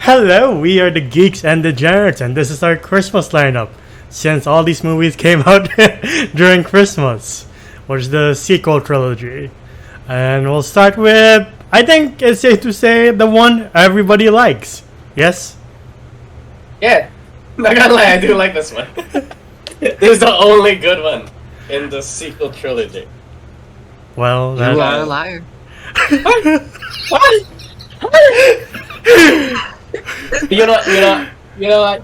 Hello, we are the Geeks and Degenerates, and this is our Christmas lineup. Since all these movies came out during Christmas, which is the sequel trilogy. And we'll start with, I think it's safe to say, the one everybody likes. Yes? Yeah, not gonna lie, I do like this one. This is the only good one in the sequel trilogy. Well, You are a liar. What? You know what?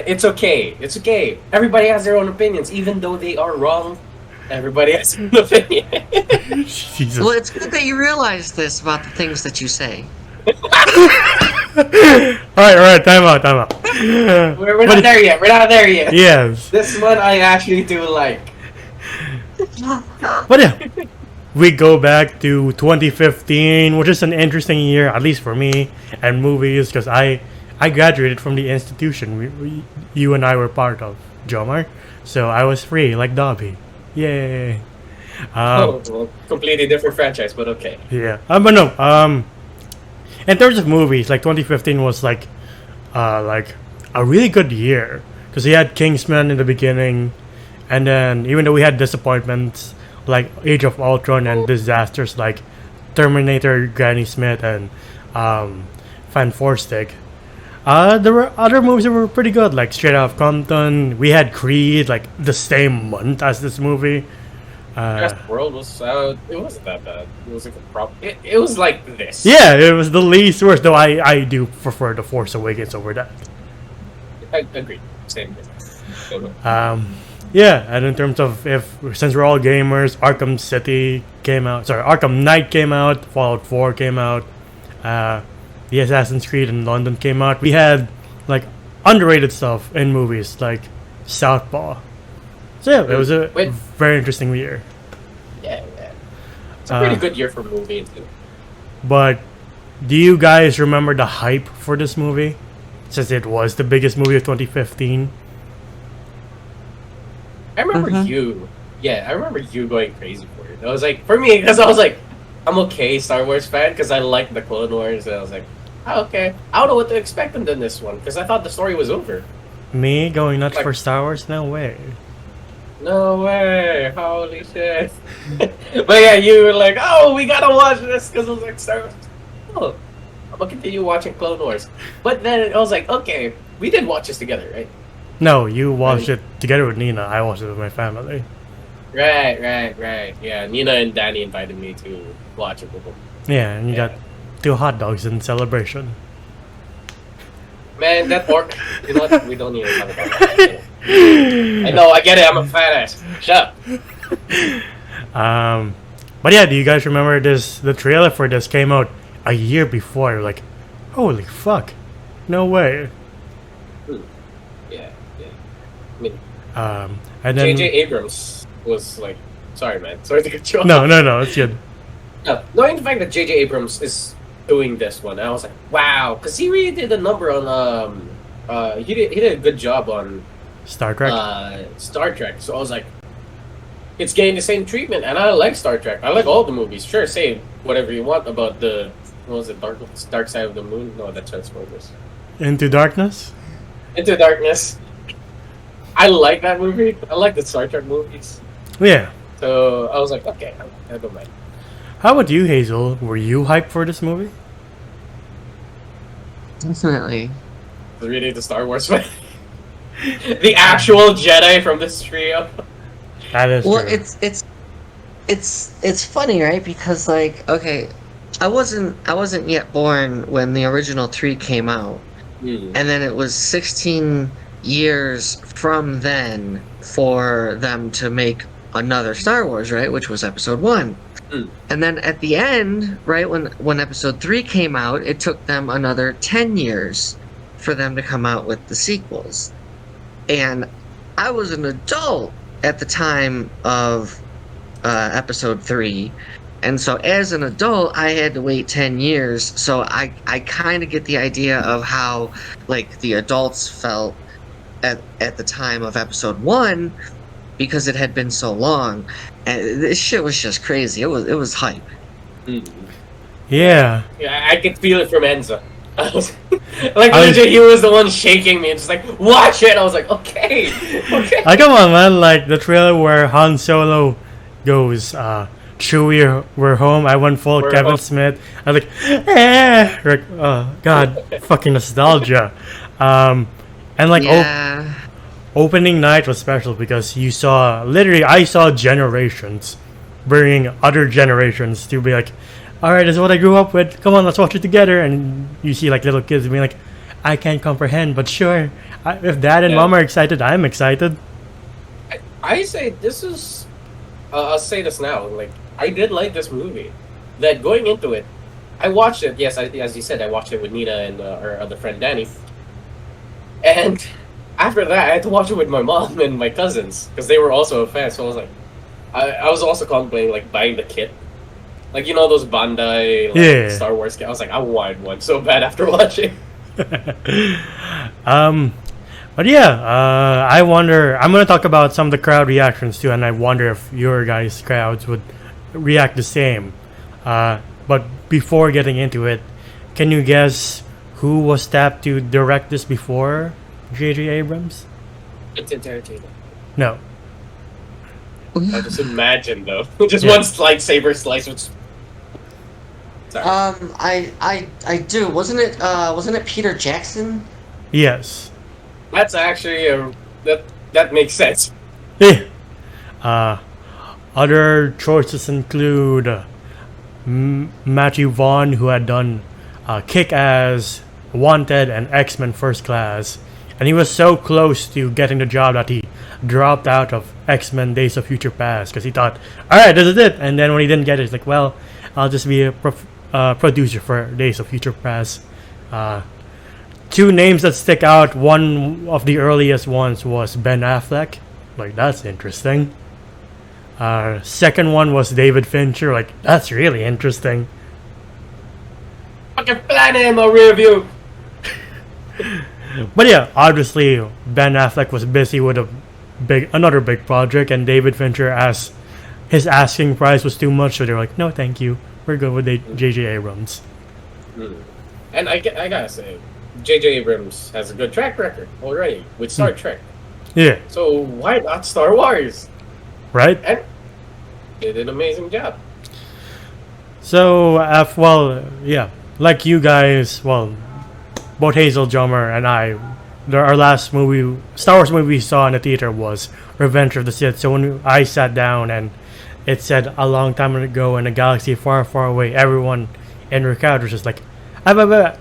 It's okay. It's okay. Everybody has their own opinions, even though they are wrong. Everybody has an opinion. Jesus. Well, it's good that you realize this about the things that you say. Alright, time out. We're not there yet. We're not there yet. Yes. This one I actually do like. But yeah, we go back to 2015, which is an interesting year, at least for me, and movies, because I graduated from the institution you and I were part of, Jomar. So I was free, like Dobby. Yay. Well, completely different franchise, but okay. Yeah. But no, in terms of movies, like 2015 was like a really good year, because we had Kingsman in the beginning, and then even though we had disappointments like Age of Ultron and disasters like Terminator, Granny Smith, and Fan Four Stick, there were other movies that were pretty good, like Straight Outta Compton. We had Creed like the same month as this movie. Jurassic World was out. It wasn't that bad. It was like a problem. It was like this. Yeah, it was the least worst, though I do prefer The Force Awakens over that. I agree. Same. Yeah, and in terms of since we're all gamers, Arkham Knight came out, Fallout 4 came out, the Assassin's Creed in London came out. We had like underrated stuff in movies like Southpaw. So yeah, it was a very interesting year. Yeah. It's a pretty good year for movies. But do you guys remember the hype for this movie? Since it was the biggest movie of 2015. I remember you. Yeah, I remember you going crazy for it. I was like, for me, because I was like, I'm okay Star Wars fan because I like the Clone Wars, and I was like, oh, okay. I don't know what to expect in this one because I thought the story was over. Me going nuts Like- for Star Wars? No way. No way! Holy shit! But yeah, you were like, "Oh, we gotta watch this," because I was like, "Star Wars." Oh, I'm gonna continue watching Clone Wars. But then I was like, "Okay, we did watch this together, right?" No, you watched it together with Nina. I watched it with my family. Right. Yeah, Nina and Danny invited me to watch it with them. Yeah, and you Yeah. got 2 hot dogs in celebration. Man, that pork. You know what? We don't need to talk about that. I know, I get it. I'm a fat ass. Shut up. But yeah, do you guys remember this? The trailer for this came out a year before. You're like, holy fuck, no way. Yeah. I mean, And then J.J. Abrams was like, sorry, man. Sorry to cut you off. no, it's good. No, knowing the fact that J.J. Abrams is doing this one, I was like, wow, because he really did a number on he did a good job on Star Trek. Star Trek. So I was like, it's getting the same treatment, and I like Star Trek. I like all the movies. Sure, say whatever you want about the what was it, Dark Side of the Moon? No, that's Transformers. Into Darkness. Into Darkness. I like that movie. I like the Star Trek movies. Yeah. So I was like, okay, I don't mind. How about you, Hazel? Were you hyped for this movie? Definitely. Really, the Star Wars fan. The actual Jedi from this trio. That is Well, true. it's funny, right? Because like, okay, I wasn't yet born when the original 3 came out, and then it was 16 years from then for them to make another Star Wars, right? Which was Episode 1. And then at the end, right, when Episode 3 came out, it took them another 10 years for them to come out with the sequels. And I was an adult at the time of Episode 3, and so as an adult, I had to wait 10 years, so I kind of get the idea of how, like, the adults felt at the time of Episode 1, because it had been so long, and this shit was just crazy. It was hype. Yeah. Yeah, I could feel it from Enzo. Like legit, he was the one shaking me and just like, watch it. I was like, okay, okay. Come on, man! Like the trailer where Han Solo goes, Chewie, we're home. I went full We're Kevin home. Smith. I was like, like, oh god, fucking nostalgia. And like Yeah. opening night was special because you saw literally I saw generations bringing other generations to be like, all right, this is what I grew up with. Come on, let's watch it together. And you see like little kids being like, I can't comprehend, but sure. If dad and Yeah. mom are excited, I'm excited. I say this is. I'll say this now. Like I did like this movie. That going into it, I watched it. Yes, as you said, I watched it with Nina and our other friend Danny. And after that, I had to watch it with my mom and my cousins because they were also a fan. So I was like, I was also contemplating like buying the kit, like you know those Bandai like, Yeah. Star Wars kit. I was like, I wanted one so bad after watching. But yeah, I wonder. I'm gonna talk about some of the crowd reactions too, and I wonder if your guys' crowds would react the same. But before getting into it, can you guess who was tapped to direct this before J.J. Abrams? It's entertaining. No. I just imagine though, just Yeah. one lightsaber slice with. Sorry. I do. Wasn't it Peter Jackson? Yes. That's actually that makes sense. Yeah. Other choices include Matthew Vaughn, who had done Kick-Ass, Wanted, and X-Men First Class. And he was so close to getting the job that he dropped out of X-Men Days of Future Past because he thought, alright, this is it. And then when he didn't get it, he's like, well, I'll just be a producer for Days of Future Past. Two names that stick out, one of the earliest ones was Ben Affleck. Like, that's interesting. Second one was David Fincher. Like, that's really interesting. Fucking plan in my rear view. But yeah, obviously Ben Affleck was busy with another big project, and David Fincher asked his asking price was too much, so they're like, no, thank you, we're good with J.J. Abrams. And I gotta say, J.J. Abrams has a good track record already with Star Trek. Yeah, So why not Star Wars? right. And did an amazing job. So, well, yeah, like you guys, well, both Hazel, Jummer, and I, our last movie, Star Wars movie we saw in the theater was Revenge of the Sith. So when I sat down and it said a long time ago in a galaxy far, far away, everyone in your crowd was just like, alright,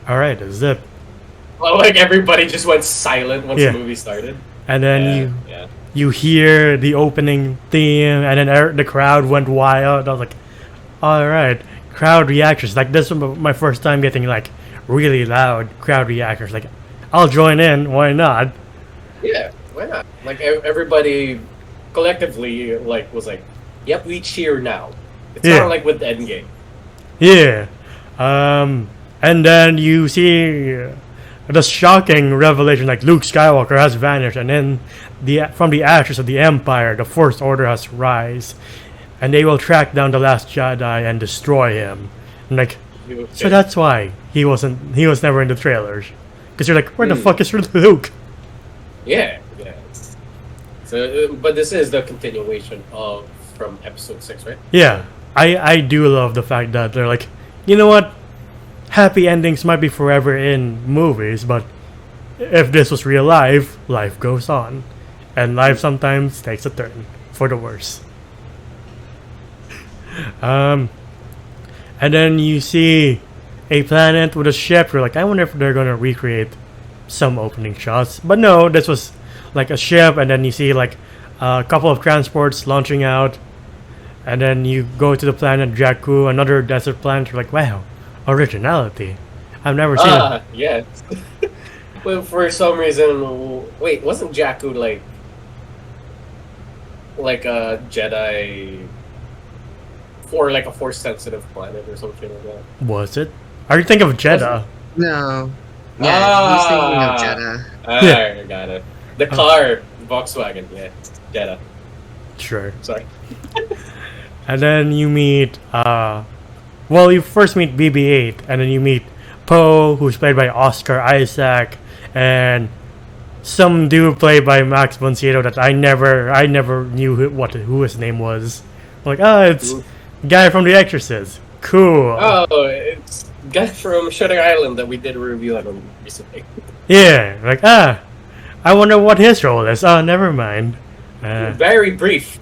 this is it. Well, like everybody just went silent once Yeah. the movie started. And then Yeah. you hear the opening theme, and then the crowd went wild. I was like, alright, crowd reactions. Like, this was my first time getting, like, really loud crowd reactions. Like, I'll join in, why not? Yeah, why not? Like everybody collectively like was like, "Yep, we cheer now." It's Yeah. not like with the Endgame. Yeah. And then you see the shocking revelation, like Luke Skywalker has vanished, and then from the ashes of the Empire, the First Order has rise, and they will track down the last Jedi and destroy him. And like, so that's why he was never in the trailers, because you're like, where the fuck is Luke? Yeah. So, but this is the continuation of from Episode 6, right? Yeah, I do love the fact that they're like, you know what? Happy endings might be forever in movies, but if this was real life, life goes on. And life sometimes takes a turn for the worse. And then you see a planet with a ship. You're like, I wonder if they're gonna recreate some opening shots. But no, this was like a ship, and then you see like a couple of transports launching out. And then you go to the planet Jakku, another desert planet. You're like, wow, originality. I've never seen it. Yes. Well, for some reason, wait, wasn't Jakku like a Jedi for like a force sensitive planet or something like that? Was it? Are you thinking of Jeddah? No. Yeah, he's thinking of Jeddah. I got it. The car, Volkswagen, yeah, Jeddah. Sure. Sorry. And then you meet well, you first meet BB-8, and then you meet Poe, who's played by Oscar Isaac, and some dude played by Max von Sydow that I never knew who his name was. I'm like, it's the guy from The Exorcist. Cool. Oh, it's the guy from Shutter Island that we did a review on recently. Yeah, like, I wonder what his role is. Oh, never mind. Very brief.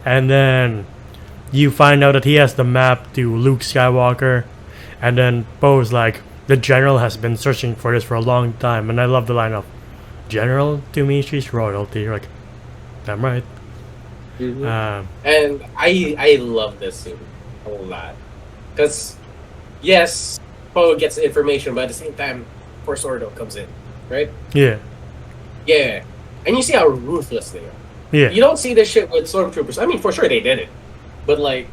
And then you find out that he has the map to Luke Skywalker, and then Poe's like, the General has been searching for this for a long time, and I love the line of, General, to me, she's royalty. You're like, damn right. Mm-hmm. And I love this scene a lot. Because, yes, Poe gets the information, but at the same time, Force Ordo comes in, right? Yeah. Yeah. And you see how ruthless they are. Yeah. You don't see this shit with stormtroopers. I mean, for sure they did it. But, like,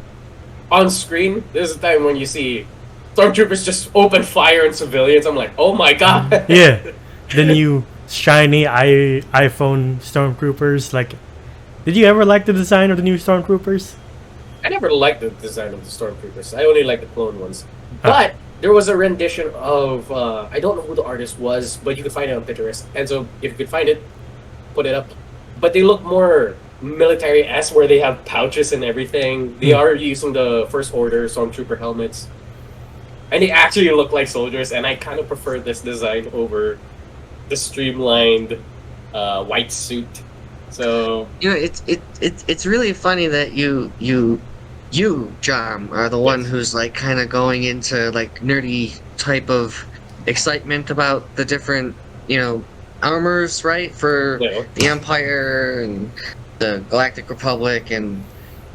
on screen, there's a time when you see stormtroopers just open fire on civilians. I'm like, oh my god. Yeah. The new shiny iPhone stormtroopers. Like, did you ever like the design of the new stormtroopers? I never liked the design of the stormtroopers. I only like the clone ones. But there was a rendition of, I don't know who the artist was, but you could find it on Pinterest. And so, if you could find it, put it up. But they look more military-esque, where they have pouches and everything. They are using the First Order stormtrooper helmets. And they actually look like soldiers, and I kind of prefer this design over the streamlined white suit. So You know, it's really funny that you John, are the one who's like kind of going into like nerdy type of excitement about the different, armors, right? For the Empire and the Galactic Republic and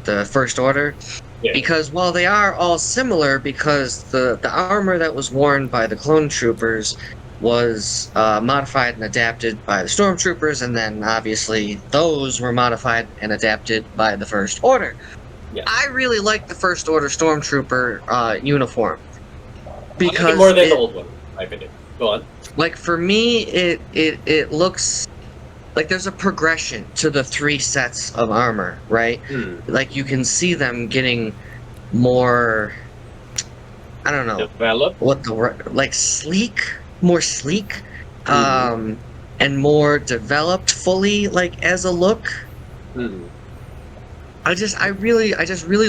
the First Order. Yeah. Because while they are all similar, because the armor that was worn by the clone troopers was modified and adapted by the stormtroopers, and then obviously those were modified and adapted by the First Order. Yeah. I really like the First Order stormtrooper uniform because more than the old one, in my opinion. Go on. Like, for me, it looks like there's a progression to the 3 sets of armor, right? Like, you can see them getting more, I don't know, developed, more sleek, and more developed fully, like, as a look. I just really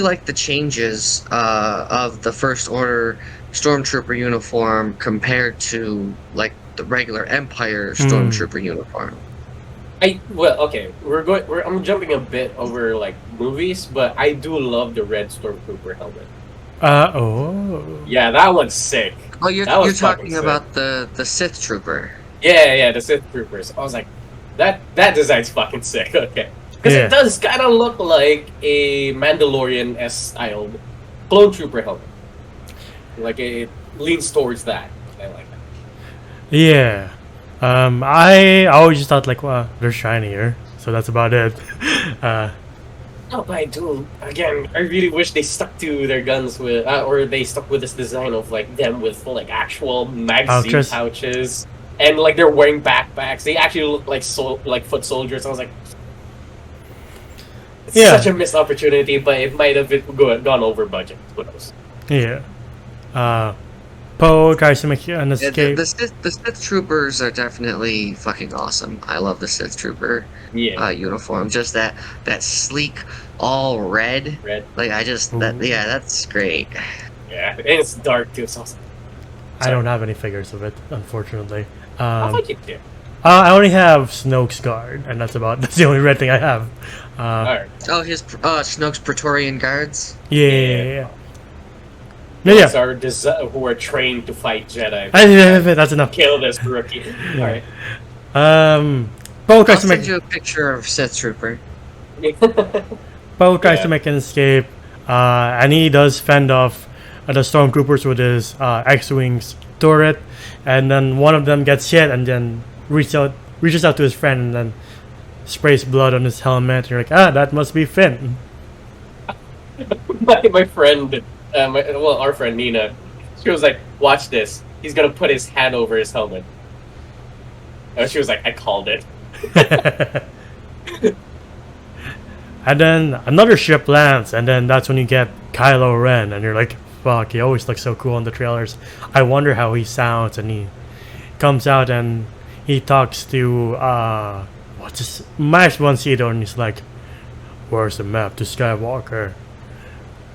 like the changes of the First Order stormtrooper uniform compared to like the regular Empire stormtrooper uniform. I'm jumping a bit over like movies, but I do love the red stormtrooper helmet. Yeah, that one's sick. Oh, you're talking about the Sith trooper. Yeah, the Sith troopers. I was like, that design's fucking sick. Okay. Because it does kind of look like a Mandalorian-esque styled clone trooper helmet. Like, it leans towards that. I like that. Yeah. I always just thought, like, well, they're shinier. So that's about it. No, but I do. Again, I really wish they stuck to their guns with... or they stuck with this design of, like, them with, like, actual magazine pouches. And, like, they're wearing backpacks. They actually look like foot soldiers. I was like... It's such a missed opportunity, but it might have gone over budget. Who knows? Yeah. Poe tries to make an escape. The Sith troopers are definitely fucking awesome. I love the Sith trooper uniform. Just that sleek, all red. Like, that's great. Yeah, and it's dark too. It's awesome. I don't have any figures of it, unfortunately. I think you do. I only have Snoke's guard, and that's the only red thing I have. Alright. Oh, his Snoke's Praetorian guards. Yeah. These are who are trained to fight Jedi. That's enough. Kill this rookie. Alright. Poe tries to make... I'll send you a picture of Sith Trooper. Poe tries to make an escape, and he does fend off the stormtroopers with his X-Wing's turret, and then one of them gets hit and then reaches out to his friend and then sprays blood on his helmet. And you're like, that must be Finn. my friend, our friend Nina, she was like, watch this. He's gonna put his hand over his helmet. And she was like, I called it. And then another ship lands, and then that's when you get Kylo Ren, and you're like, Spock. He always looks so cool in the trailers. I wonder how he sounds, and he comes out and he talks to what's his Max von Sydow, and he's like, "Where's the map to Skywalker?"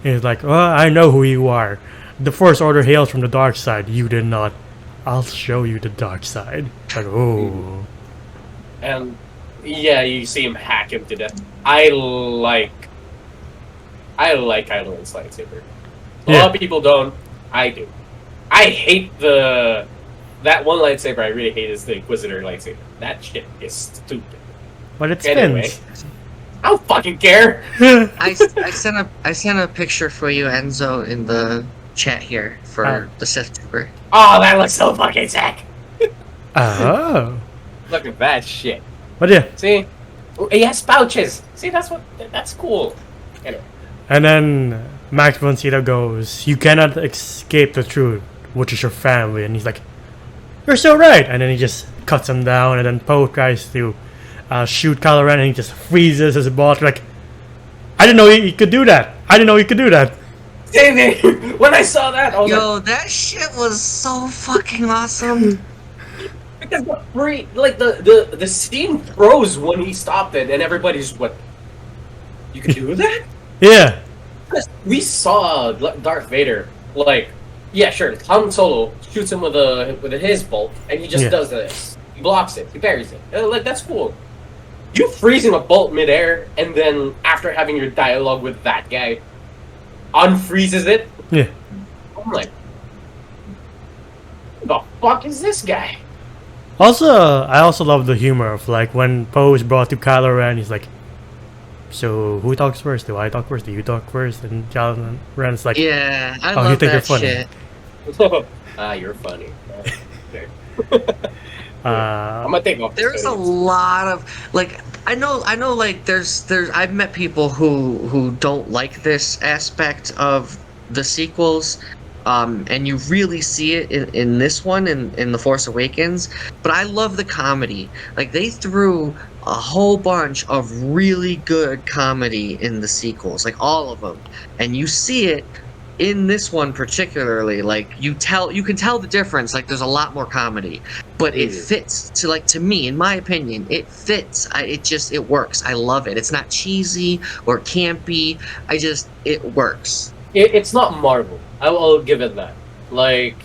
And he's like, "Well, I know who you are. The First Order hails from the dark side. You did not. I'll show you the dark side." Like, oh. And yeah, you see him hack him to death. I like Kylo Ren's lightsaber. A lot of people don't. I do. I hate that one lightsaber. I really hate is the Inquisitor lightsaber. That shit is stupid. But it spins. I don't fucking care. I sent a picture for you, Enzo, in the chat here for the Sith Trooper. Oh, that looks so fucking sick. Oh. Look at that shit. But yeah. See, he has pouches. See, that's cool. Anyway. And then Max von Sydow goes, "You cannot escape the truth, which is your family." And he's like, "You're so right." And then he just cuts him down. And then Poe tries to shoot Kylo Ren, and he just freezes his ball. Like, I didn't know he could do that. I didn't know he could do that. When I saw that, I was like, that shit was so fucking awesome. Because the scene froze when he stopped it, and everybody's what? You could do that? Yeah. Because we saw Darth Vader, like, yeah, sure, Han Solo shoots him with his bolt, and he just does this. He blocks it. He parries it. Like, that's cool. You freezing a bolt midair, and then after having your dialogue with that guy, unfreezes it. Yeah. I'm like, who the fuck is this guy? Also, I also love the humor of like when Poe is brought to Kylo Ren, he's like, "So who talks first? Do I talk first? Do you talk first?" And Kylo Ren's like, "Yeah, I love you think that you're funny." Shit. You're funny. I'm gonna take off. There's a lot of like I know like there's I've met people who don't like this aspect of the sequels. And you really see it in this one, in The Force Awakens. But I love the comedy. Like, they threw a whole bunch of really good comedy in the sequels. Like, all of them. And you see it in this one particularly. Like, you can tell the difference. Like, there's a lot more comedy. But it fits to me, in my opinion, it fits. It works. I love it. It's not cheesy or campy. It works. It's not Marvel. I will give it that. Like,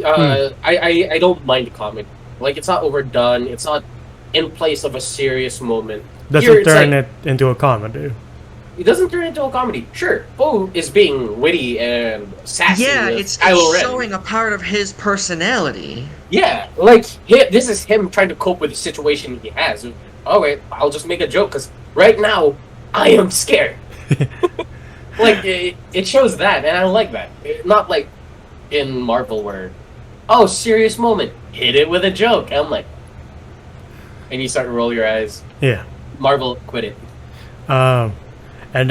I don't mind the comic. Like, it's not overdone. It's not in place of a serious moment. Doesn't turn it into a comedy. It doesn't turn into a comedy. Sure, Poe is being witty and sassy. Yeah, it's showing a part of his personality. Yeah, like, this is him trying to cope with the situation he has. Okay, I'll just make a joke, because right now, I am scared. Like, it shows that, and I like that. Not like in Marvel where, oh, serious moment, hit it with a joke. And I'm like, and you start to roll your eyes. Yeah. Marvel, quit it. And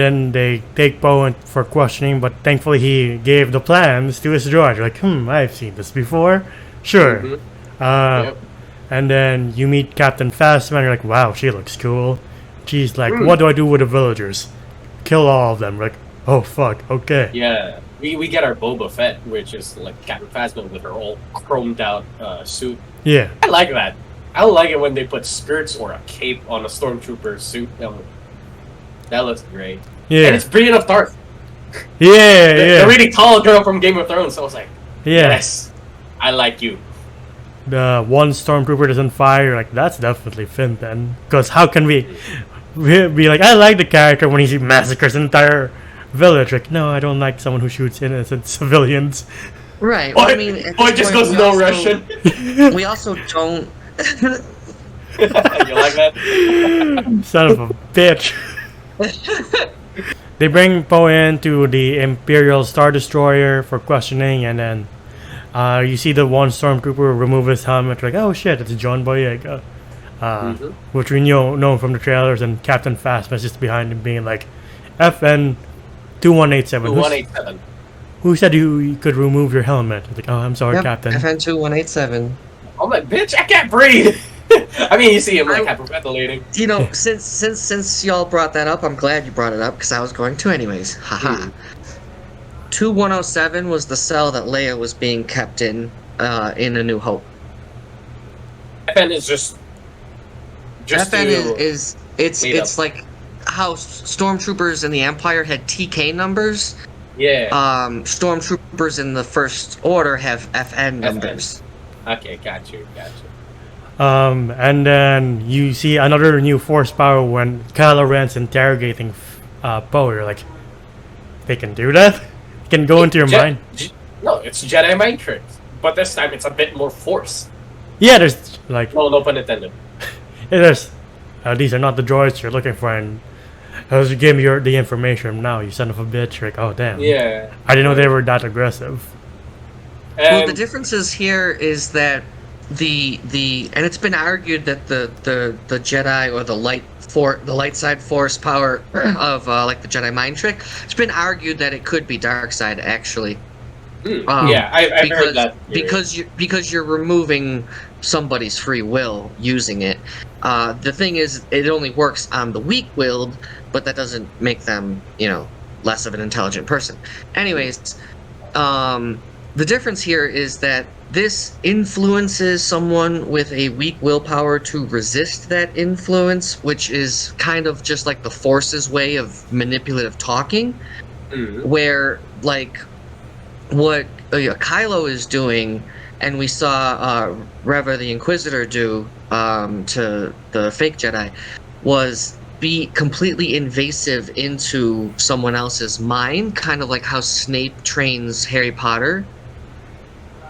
then they take Poe for questioning, but thankfully he gave the plans to his droid. Like, I've seen this before. Sure. Yep. And then you meet Captain Phasma, and you're like, wow, she looks cool. She's like, what do I do with the villagers? Kill all of them. Like, oh fuck, okay. Yeah, we get our Boba Fett, which is like Captain Phasma with her all chromed out suit. Yeah. I like that. I like it when they put skirts or a cape on a stormtrooper suit. That looks great. Yeah. And it's Brienne of Tarth. Yeah, the really tall girl from Game of Thrones. So I was like, yeah. Yes, I like you. The one stormtrooper doesn't fire, like, that's definitely Finn then. Because how can we be like, I like the character when he massacres an entire village. Like, no, I don't like someone who shoots innocent civilians. Right. Well, I mean, boy just goes no Russian. We also don't. You like that? Son of a bitch. They bring Poe into the Imperial Star Destroyer for questioning, and then you see the one stormtrooper remove his helmet. Like, oh shit, it's John Boyega, which we know from the trailers. And Captain Phasma is just behind him, being like, FN 2187. 2187. Who said you could remove your helmet? I was like, oh, I'm sorry, Captain. FN 2187. I'm like, bitch, I can't breathe. I mean, you see him like hyperventilating. You know, since y'all brought that up, I'm glad you brought it up because I was going to anyways. Haha. 2107 was the cell that Leia was being kept in A New Hope. FN is just FN to is it's like how stormtroopers in the Empire had TK numbers. Yeah. Stormtroopers in the First Order have FN numbers. Okay, got you. And then you see another new force power when Kylo Ren's interrogating Poe. You're like, they can do that? It can go into your mind? No, it's Jedi mind tricks. But this time it's a bit more force. Yeah, there's like... No pun intended. There's... these are not the droids you're looking for, and I was giving you the information now, you son of a bitch. You're like, oh damn. Yeah. I didn't know they were that aggressive. Well, the differences here is that the and it's been argued that the Jedi or the light side force power of like the Jedi mind trick, it's been argued that it could be dark side actually. Yeah, I've heard that theory. because you're removing somebody's free will using it. The thing is, it only works on the weak-willed, but that doesn't make them, less of an intelligent person. Anyways, the difference here is that this influences someone with a weak willpower to resist that influence, which is kind of just like the Force's way of manipulative talking, where, like, what Kylo is doing, and we saw Reva the Inquisitor do to the fake Jedi, was be completely invasive into someone else's mind, kind of like how Snape trains Harry Potter.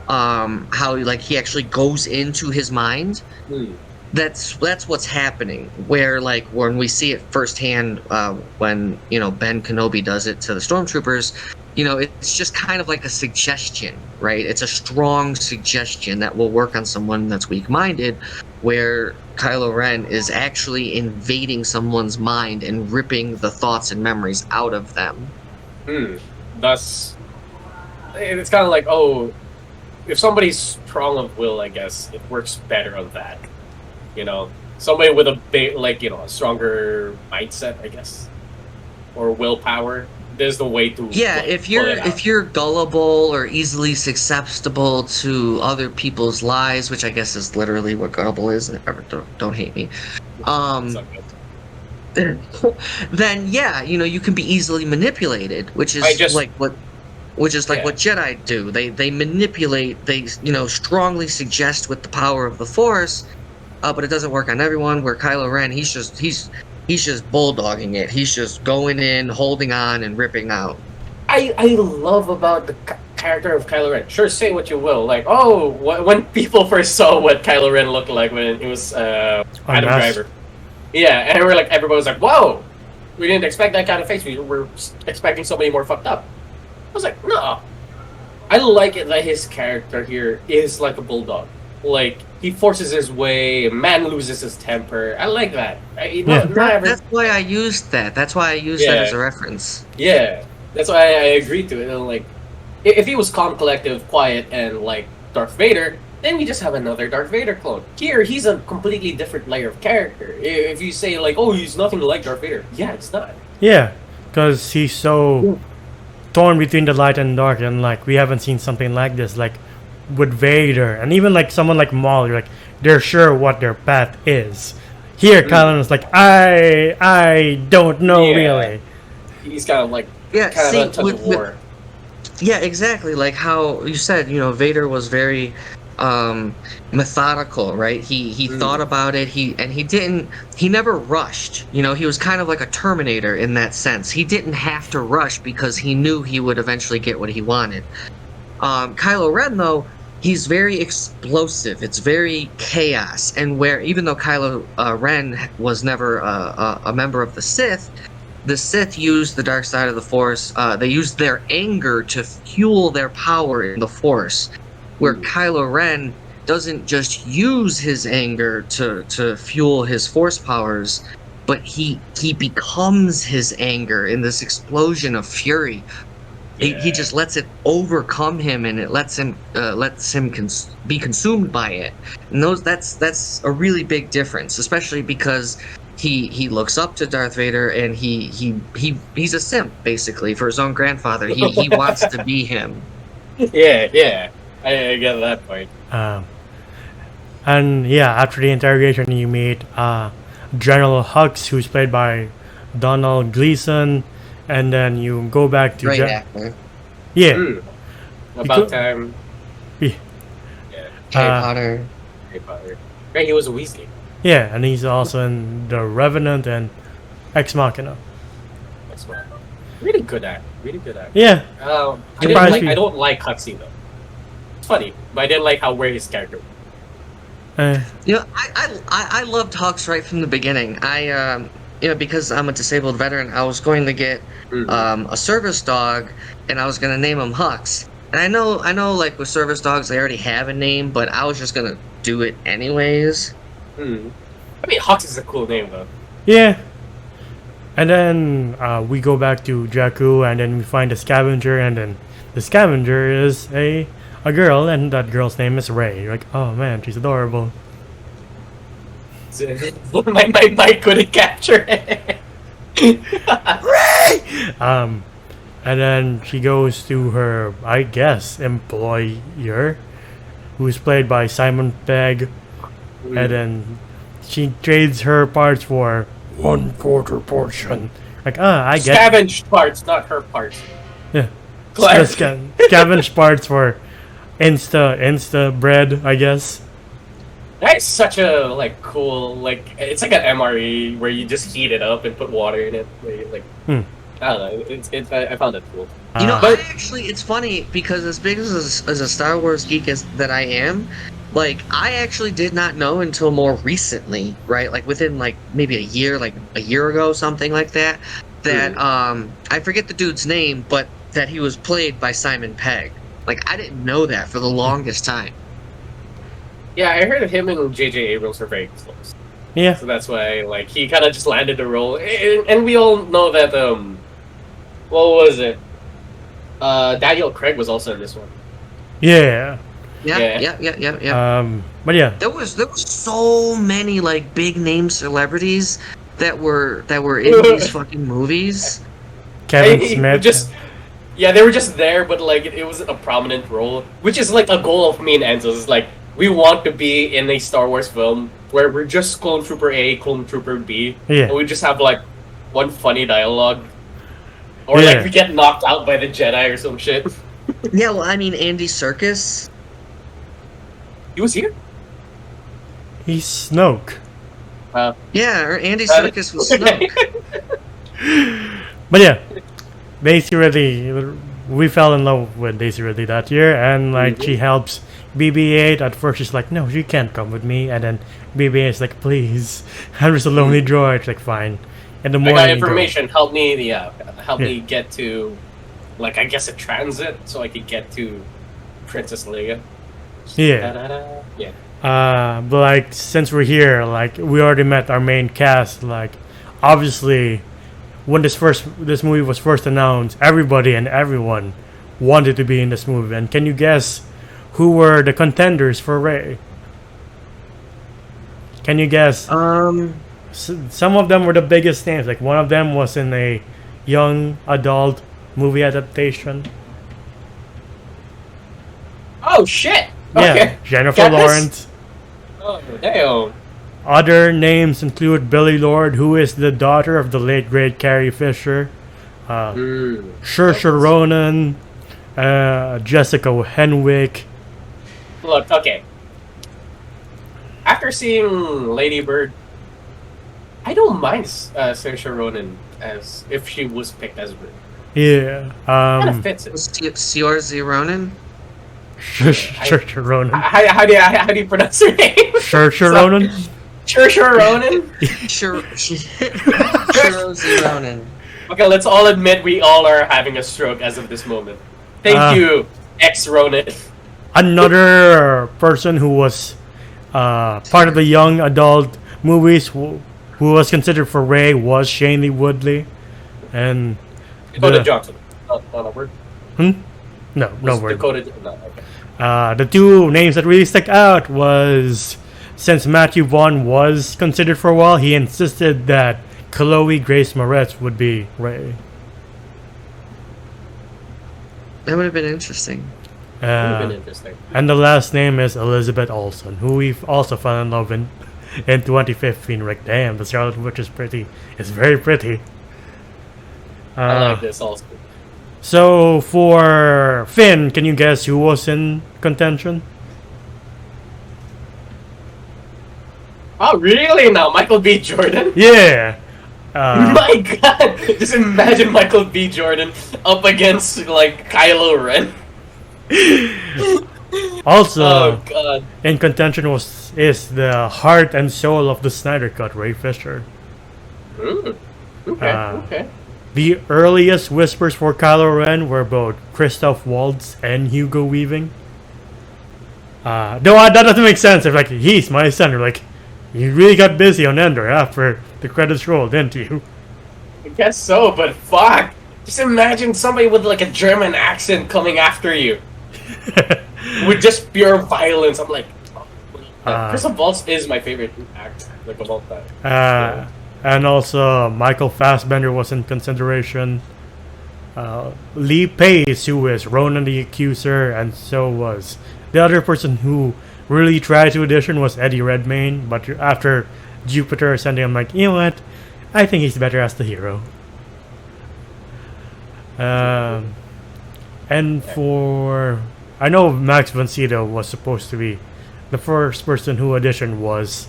How like he actually goes into his mind. That's what's happening. Where like when we see it firsthand, when Ben Kenobi does it to the stormtroopers, it's just kind of like a suggestion, right? It's a strong suggestion that will work on someone that's weak-minded, where Kylo Ren is actually invading someone's mind and ripping the thoughts and memories out of them. Thus, it's kind of like, if somebody's strong of will, I guess it works better on that. Somebody with a big, a stronger mindset, I guess, or willpower. There's the way to if you're gullible or easily susceptible to other people's lies, which I guess is literally what gullible is. Don't hate me. Then you can be easily manipulated, which is what Jedi do. They manipulate. They strongly suggest with the power of the Force, but it doesn't work on everyone. Where Kylo Ren, he's just bulldogging it. He's just going in, holding on, and ripping out. I love about the character of Kylo Ren. Sure, say what you will. Like, when people first saw what Kylo Ren looked like when it was Adam Driver. Yeah, and everybody was like, whoa! We didn't expect that kind of face. We were expecting somebody more fucked up. I was like, no. I like it that his character here is like a bulldog. Like, he forces his way, man loses his temper. I like that. That's why I used that. That's why I used that as a reference. Yeah, that's why I agreed to it. And, like, if he was calm, collective, quiet, and like Darth Vader, then we just have another Darth Vader clone. Here, he's a completely different layer of character. If you say like, he's nothing like Darth Vader, yeah, it's not. Yeah, because he's so torn between the light and dark, and like we haven't seen something like this. Like with Vader, and even like someone like Maul, you're like, they're sure what their path is. Here, Kylo is like, I don't know really. He's kind of like, a touch of war. Yeah, exactly. Like how you said, Vader was very methodical, right? He thought about it. He never rushed. He was kind of like a Terminator in that sense. He didn't have to rush because he knew he would eventually get what he wanted. Kylo Ren, though, he's very explosive. It's very chaos. And even though Kylo Ren was never a member of the Sith used the dark side of the Force. They used their anger to fuel their power in the Force. Where Kylo Ren doesn't just use his anger to fuel his Force powers, but he becomes his anger in this explosion of fury. He just lets it overcome him, and it lets him be consumed by it. And that's a really big difference, especially because he looks up to Darth Vader, and he's a simp basically for his own grandfather. He wants to be him. Yeah, I get that point. And yeah, after the interrogation, you meet General Hux, who's played by Donald Gleason, and then you go back to Great actor. Yeah. About time. Yeah. Harry Potter. Right, he was a Weasley. Yeah, and he's also in The Revenant and Ex Machina. That's right. Really good actor. Really good actor. Yeah. I don't like Huxley though. It's funny, but I didn't like how his character. I loved Hux right from the beginning. Because I'm a disabled veteran, I was going to get a service dog, and I was going to name him Hux. And I know, like with service dogs, they already have a name, but I was just going to do it anyways. I mean, Hux is a cool name though. Yeah. And then we go back to Jakku, and then we find a scavenger, and then the scavenger is a girl, and that girl's name is Rey. You're like, oh man, she's adorable. my mic couldn't capture it. Rey! And then she goes to her, I guess, employer, who's played by Simon Pegg, and then she trades her parts for 1/4 portion. Like, I get Scavenged parts, not her parts. Yeah. Scavenged parts for Insta bread, I guess. That's such a cool it's like an MRE where you just heat it up and put water in it. Where you, I don't know. I found it cool. But actually, it's funny because as big as a Star Wars geek that I am, I actually did not know until more recently, right? Within maybe a year ago, something like that. That I forget the dude's name, but that he was played by Simon Pegg. I didn't know that for the longest time. Yeah, I heard that him and J.J. Abrams are very close. Yeah. So that's why, he kind of just landed the role. And we all know that, what was it? Daniel Craig was also in this one. Yeah. Yeah. But yeah. There was so many, big name celebrities that were in these fucking movies. Kevin Smith. They were just there, but, it wasn't a prominent role. Which is, a goal of me and Enzo's. Is, we want to be in a Star Wars film where we're just Clone Trooper A, Clone Trooper B, and we just have one funny dialogue, or we get knocked out by the Jedi or some shit. Yeah, well, I mean Andy Serkis. He was here. He's Snoke. Yeah, Andy Serkis was Snoke. But yeah, Daisy Ridley, we fell in love with Daisy Ridley that year, and she helps BB-8. At first she's like, no, you can't come with me, and then BB-8 is like, please, I'm just a lonely droid. It's like, fine. In the morning, I got information. Help me get to, I guess a transit, so I could get to Princess Leia. Yeah. Yeah. But since we're here, we already met our main cast. Obviously, when this movie was first announced, everybody and everyone wanted to be in this movie. And can you guess who were the contenders for Rey? Can you guess? Some of them were the biggest names. One of them was in a young adult movie adaptation. Oh shit! Yeah, okay. Jennifer Lawrence. Oh damn. Other names include Billy Lord, who is the daughter of the late great Carrie Fisher, Saoirse Ronan, Jessica Henwick. Look, okay. After seeing Lady Bird, I don't mind Saoirse Ronan as if she was picked as Bird. Yeah. Kind of fits it. Saoirse Ronan. Saoirse Ronan. How do you pronounce her name? Saoirse Ronan. Saoirse Ronan. Saoirse Ronan. Okay, let's all admit we all are having a stroke as of this moment. Thank you, ex-Ronan. Another person who was part of the young adult movies who was considered for Rey was Shailene Woodley, and Dakota Johnson. Oh, no, word. No word. Dakota. No, okay. The two names that really stuck out was, since Matthew Vaughn was considered for a while, he insisted that Chloe Grace Moretz would be Rey. That would have been interesting. And the last name is Elizabeth Olsen, who we've also fell in love in 2015. Like, damn, the Scarlet Witch is pretty. It's very pretty. I like this also. So for Finn, can you guess who was in contention? Oh, really? Now, Michael B. Jordan? Yeah. My God! Just imagine Michael B. Jordan up against like Kylo Ren. Also, oh God! In contention is the heart and soul of the Snyder Cut, Ray Fisher. Okay. The earliest whispers for Kylo Ren were both Christoph Waltz and Hugo Weaving. Though that doesn't make sense. If like he's my son, you're like, you really got busy on Endor after the credits rolled, didn't you? I guess so, but fuck! Just imagine somebody with like a German accent coming after you with just pure violence. I'm like, Christoph Waltz is my favorite act like of all time. And also, Michael Fassbender was in consideration. Lee Pace, who is Ronan the Accuser, and so was the other person who really tried to audition was Eddie Redmayne. But after Jupiter Ascending, I'm like, you know what? I think he's better as the hero. And for... I know Max von Sydow was supposed to be... The first person who auditioned was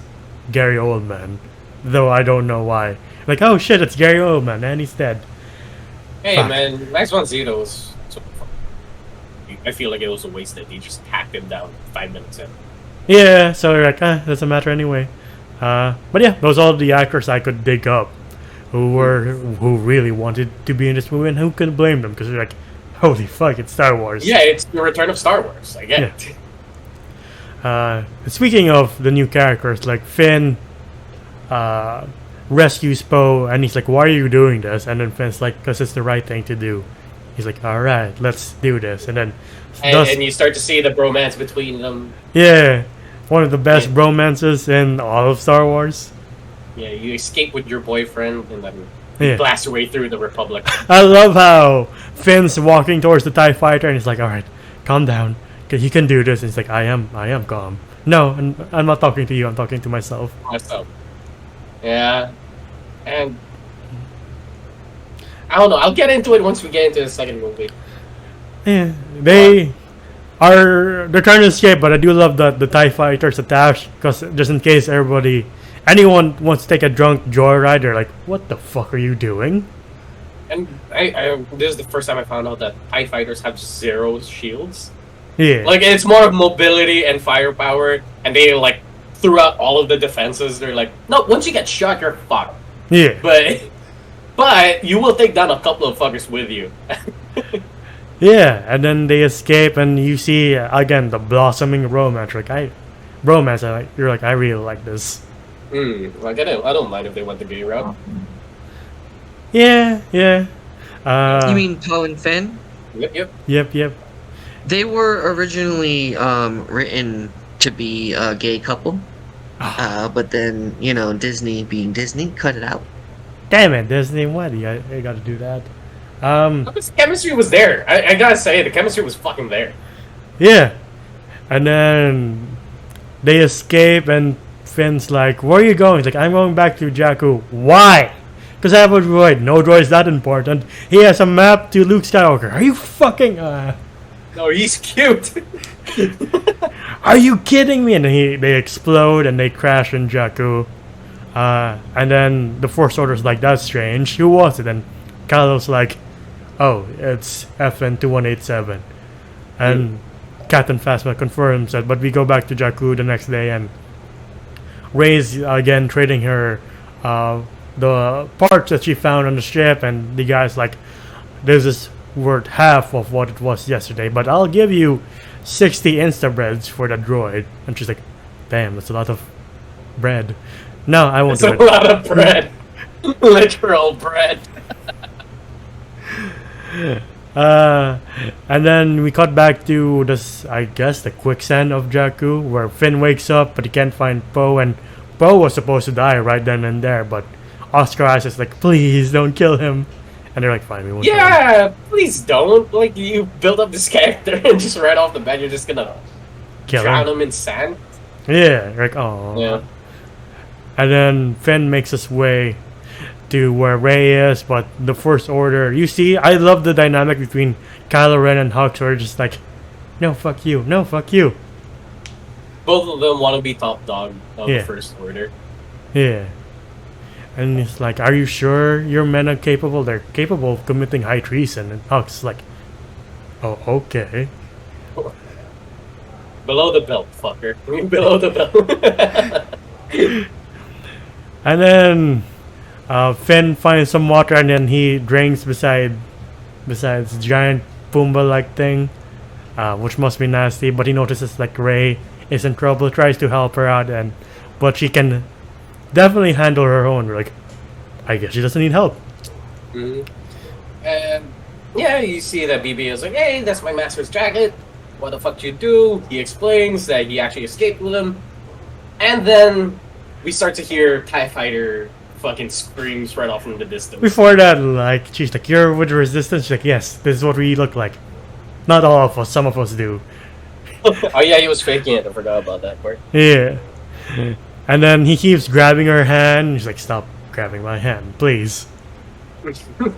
Gary Oldman. Though I don't know why. Like, oh shit, it's Gary Oldman, and he's dead. Hey man, Max von Sydow was so fun. I feel like it was a waste that he just hacked him down 5 minutes in. Yeah, so you're like, doesn't matter anyway. But yeah, those are all the actors I could dig up who really wanted to be in this movie, and who could blame them? Because they're like, holy fuck, it's Star Wars. Yeah, it's the return of Star Wars. I get it. Speaking of the new characters, like Finn rescues Poe, and he's like, why are you doing this? And then Finn's like, because it's the right thing to do. He's like, alright, let's do this. And then and you start to see the bromance between them. Yeah, one of the best bromances in all of Star Wars. Yeah, you escape with your boyfriend and then you blast your way through the Republic. I love how Finn's walking towards the TIE fighter and he's like, alright, calm down, because you can do this. And he's like, I am calm. No, I'm not talking to you, I'm talking to myself. Yeah, and I don't know, I'll get into it once we get into the second movie. Yeah, they're trying to escape, but I do love that the TIE fighters attached, because just in case anyone wants to take a drunk joyride, they're like, what the fuck are you doing? And this is the first time I found out that TIE fighters have 0 shields. Yeah. Like, it's more of mobility and firepower, and they, like, throughout all of the defenses, they're like, no, once you get shot, you're fucked. Yeah. But you will take down a couple of fuckers with you. Yeah, and then they escape, and you see, again, the blossoming romance. You're like, I really like this. Like, I don't mind if they went the gay route. Yeah. You mean Poe and Finn? Yep. They were originally written to be a gay couple, but then Disney being Disney cut it out. Damn it, Disney! Why do you got to do that? The chemistry was there. I gotta say, the chemistry was fucking there. Yeah, and then they escape, and Finn's like, "Where are you going?" He's like, "I'm going back to Jakku." Why? Because I have a droid. No droid's that important. He has a map to Luke Skywalker. Are you fucking? No, he's cute. Are you kidding me? And then they explode and they crash in Jakku. And then the Force Order's like, that's strange. Who was it? And Kylo's like, oh, it's FN2187. And Captain Phasma confirms that. But we go back to Jakku the next day, and Rey's again trading her the parts that she found on the ship, and the guy's like, this is worth half of what it was yesterday, but I'll give you 60 Instabreads for the droid. And she's like, damn, that's a lot of bread. No, I won't do it. It's a lot of bread. Literal bread. And then we cut back to this, I guess, the quicksand of Jakku, where Finn wakes up, but he can't find Poe, and Poe was supposed to die right then and there, but Oscar Isaac is like, please don't kill him. And they're like, fine, we won't kill him. Yeah, please don't. Like, you build up this character and just right off the bat, you're just gonna drown him in sand. Yeah, like, oh. Yeah. And then Finn makes his way to where Rey is, but the First Order. You see, I love the dynamic between Kylo Ren and Hux, where just like, no, fuck you, no, fuck you. Both of them want to be top dog of the First Order. Yeah. And it's like, are you sure your men are capable? They're capable of committing high treason. And Hux is like, oh, okay. Below the belt, fucker. Below the belt. And then Finn finds some water, and then he drinks beside this giant Pumbaa-like thing, which must be nasty. But he notices like Rey is in trouble, tries to help her out, but she can definitely handle her own. Like, I guess she doesn't need help. Mm-hmm. And yeah, you see that BB is like, hey, that's my master's jacket. What the fuck you do? He explains that he actually escaped with him. And then we start to hear TIE Fighter fucking screams right off in the distance. Before that, like, she's like, you're with the Resistance? She's like, yes, this is what we look like. Not all of us, some of us do. Oh yeah, he was faking it. I forgot about that part. Yeah. And then he keeps grabbing her hand. He's like, stop grabbing my hand, please. Excuse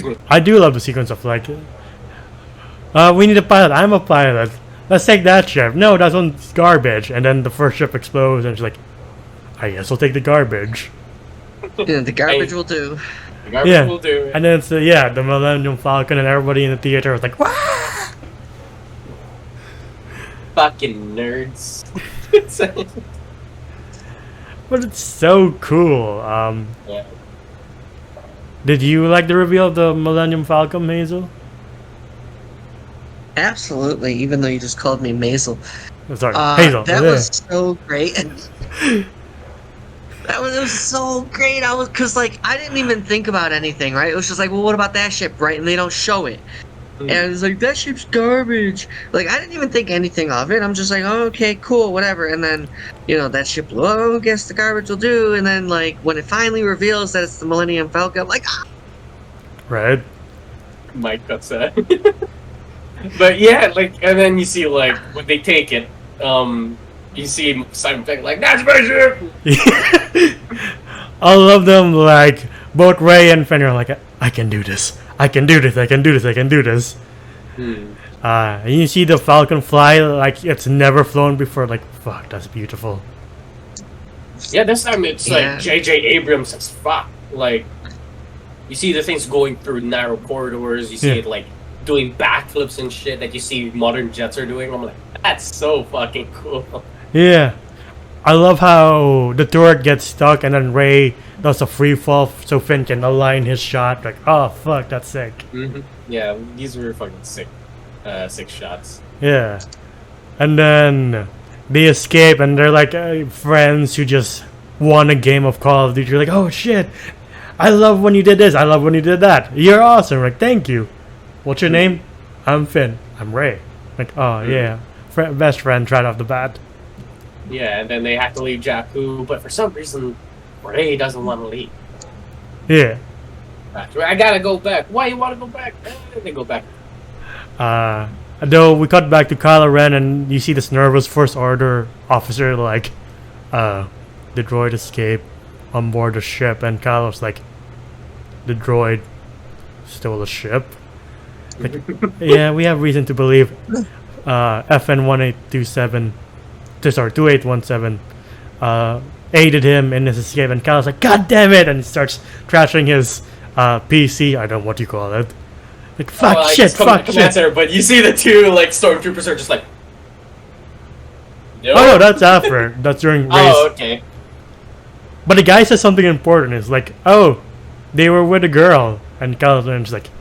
me. I do love the sequence of like, we need a pilot. I'm a pilot. Let's take that ship. No, that one's garbage. And then the first ship explodes, and she's like, I guess we'll take the garbage. Yeah, the garbage will do. The garbage will do. And then it's the Millennium Falcon, and everybody in the theater was like, "Wah!" Fucking nerds. But it's so cool. Yeah. Did you like the reveal of the Millennium Falcon, Hazel? Absolutely, even though you just called me Maisel. Sorry, Hazel. That was so great. That was so great. Cause like I didn't even think about anything, right? It was just like, well, what about that ship, right? And they don't show it. And it's like, that ship's garbage. Like, I didn't even think anything of it. I'm just like, oh, okay, cool, whatever. And then, that ship blew up. I guess the garbage will do. And then, like, when it finally reveals that it's the Millennium Falcon, I'm like, ah! Right. Mike got sad. But yeah, like, and then you see, like, when they take it, you see Simon Pegg like, that's my ship! I love them, like, both Rey and Finn are like, I can do this. I can do this, I can do this, I can do this. And you see the Falcon fly like it's never flown before, like, fuck, that's beautiful. Yeah, this time it's like J.J. Abrams as fuck. Like, you see the things going through narrow corridors, you see it, like, doing backflips and shit that you see modern jets are doing. I'm like, that's so fucking cool. Yeah. I love how the turret gets stuck and then Rey does a free fall so Finn can align his shot. Like, oh fuck, that's sick. Yeah, these were fucking sick shots. Yeah. And then they escape and they're like friends who just won a game of Call of Duty. You're like, oh shit, I love when you did this, I love when you did that. You're awesome. Like, thank you. What's your name? I'm Finn. I'm Rey. Like, oh yeah, best friend right off the bat. Yeah, and then they have to leave Jakku, but for some reason, Rey doesn't want to leave. Yeah. I gotta go back. Why you want to go back? They go back. Though we cut back to Kylo Ren and you see this nervous First Order officer like, the droid escaped on board the ship, and Kylo's like, the droid stole a ship. Like, yeah, we have reason to believe FN 1827. 2817 aided him in his escape, and Kylo's like, god damn it, and he starts trashing his PC. I don't know what you call it. Like, fuck shit, fuck shit. Center, but you see the two like stormtroopers are just like, oh no, that's after. That's during race. Oh, okay. But the guy says something important. It's like, oh, they were with a girl, and Kylo's like,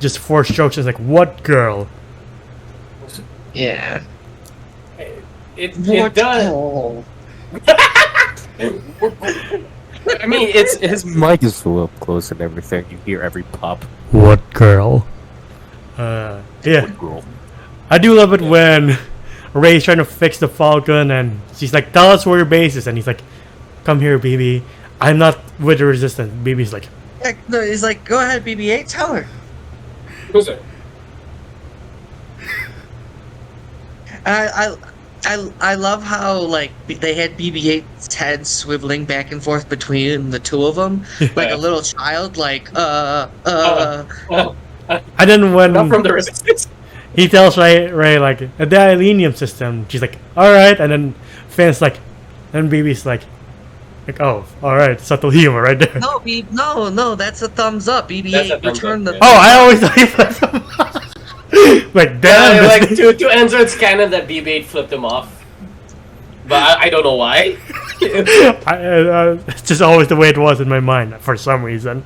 just force chokes. It's like, what girl? Yeah. It does. I mean, it's His mic is so up close and everything. You hear every pop. What girl? Yeah. Girl. I do love it when Rey's trying to fix the Falcon and she's like, tell us where your base is. And he's like, come here, BB. I'm not with the Resistance. BB's like, Yeah, no, he's like, go ahead, BB-8, tell her. who's it? I love how like they had BB-8's head swiveling back and forth between the two of them, like a little child, like Oh, and then when not from the Resistance. he tells Rey like, the Alenium system, she's like, alright. And then Finn's like, and BB's like, oh, alright, subtle humor right there. no, no, that's a thumbs up. That's a BB-8 thumbs returned up, the. yeah. Oh, I always thought he flipped him off. Like, damn. Yeah, this like to answer its canon that BB-8 flipped him off, but I don't know why. it's just always the way it was in my mind for some reason.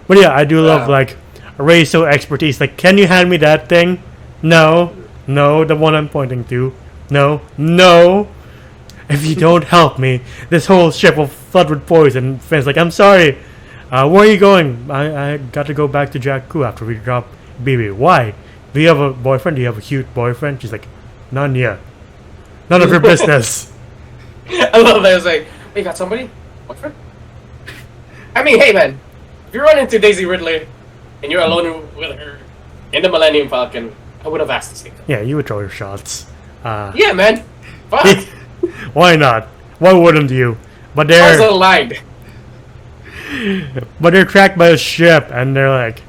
But yeah, I do love like Rey's so expertise. Like, can you hand me that thing? No, the one I'm pointing to. No. If you don't help me, this whole ship will flood with poison. Finn's like, I'm sorry. Where are you going? I got to go back to Jakku after we drop BB. Why? Do you have a boyfriend? Do you have a cute boyfriend? She's like, none yet. None of your business. I love that. It's like, you got somebody? Boyfriend? I mean, hey man, if you run into Daisy Ridley and you're alone with her in the Millennium Falcon, I would have asked the same thing. Yeah, you would throw your shots. Yeah, man. Fuck. Why not? Why wouldn't you? But Hazel they're lied. tracked by a ship, and they're like,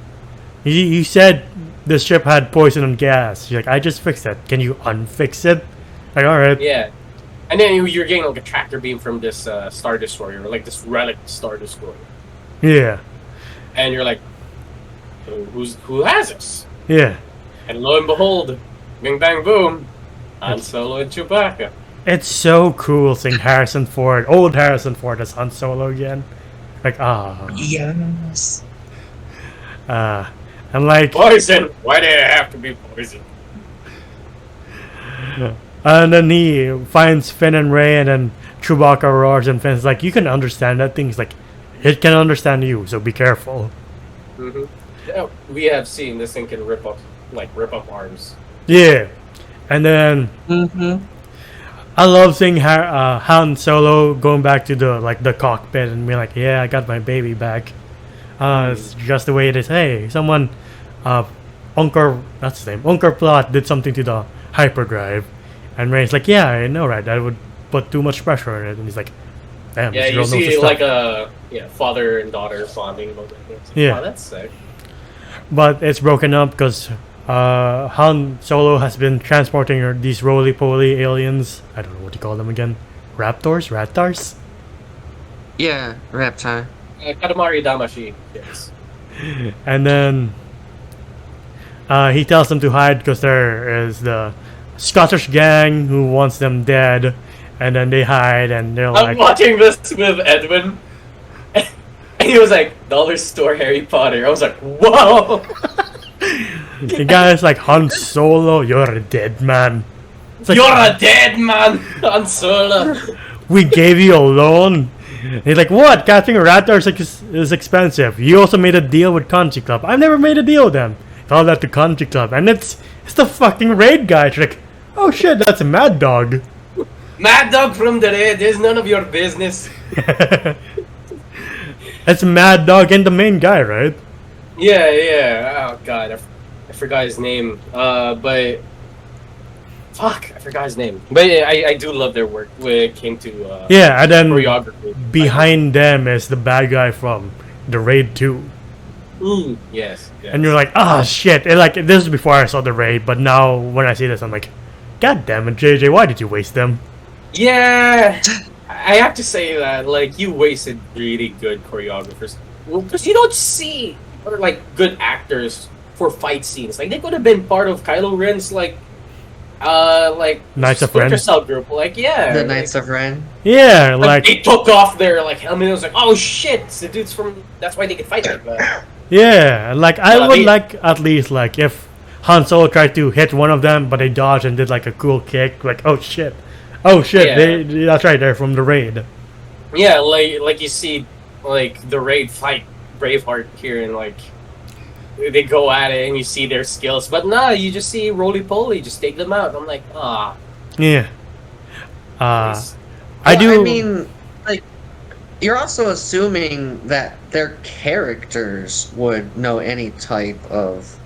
"You said this ship had poison and gas." She's like, "I just fixed it. Can you unfix it?" Like, all right. Yeah. And then you're getting like a tractor beam from this Star Destroyer, like this relic Star Destroyer. Yeah. And you're like, who has this? Yeah. And lo and behold, bing bang boom, Han Solo and Chewbacca. It's so cool seeing Harrison Ford, old Harrison Ford, as Han Solo again. Like, Yes. and like, Poison! Why did it have to be poison? and then he finds Finn and Rey, and then Chewbacca roars, and Finn's like, you can understand that thing. He's like, it can understand you, so be careful. Mm-hmm. Yeah, we have seen this thing can rip up arms. Yeah. And then Mm-hmm. I love seeing Han Solo going back to the cockpit and being like, yeah, I got my baby back. It's just the way it is. Hey, someone, Unkar, that's his name, Unkar Plot did something to the hyperdrive. And Rey's like, yeah, I know, right? That would put too much pressure on it. And he's like, damn, Yeah, this you girl knows see her like stuff. a father and daughter bonding about that. Like, Yeah. wow, that's sick. But it's broken up because Han Solo has been transporting these roly-poly aliens. I don't know what you call them again. Raptors? Raptors? Yeah, Reptar. Katamari Damashi. Yes. And then he tells them to hide because there is the Scottish gang who wants them dead. And then they hide and they're I'm like, watching this with Edwin, and he was like, "Dollar store Harry Potter." I was like, "Whoa!" the guy's like, Han Solo, you're a dead man. It's like, You're a dead man, Han Solo. we gave you a loan. And he's like, what? Catching a raptor is expensive. You also made a deal with Country Club. I've never made a deal with them. Tell that to Country Club. And it's the fucking raid guy. It's like, oh shit, that's a Mad Dog. Mad Dog from the raid is none of your business. It's Mad Dog and the main guy, right? Yeah. Oh god, I forgot his name. But fuck, I forgot his name. But yeah, I do love their work when it came to Yeah, and then choreography. behind them is the bad guy from the Raid 2. Yes. And you're like, ah, shit. And like, this is before I saw the Raid, but now when I see this, I'm like, god damn it, JJ, why did you waste them? Yeah, I have to say that like you wasted really good choreographers. Well, because you don't see like good actors for fight scenes. Like they could have been part of Kylo Ren's like Knights of Splinter Ren. Cell group. Like yeah, The like, Knights of Ren. Yeah, like like, they took off their like helmet. And it was like, oh shit, it's the dudes from. That's why they can fight like that. yeah, like, I would they- like, at least, like, if Han Solo tried to hit one of them, but they dodged and did like a cool kick, like, oh shit, Yeah. that's right, they're from the Raid. Yeah, like you see like the raid fight Braveheart here, and like they go at it, and you see their skills. But nah, you just see roly poly, just take them out. I'm like, ah. Yeah. Nice. I do. I mean, like, you're also assuming that their characters would know any type of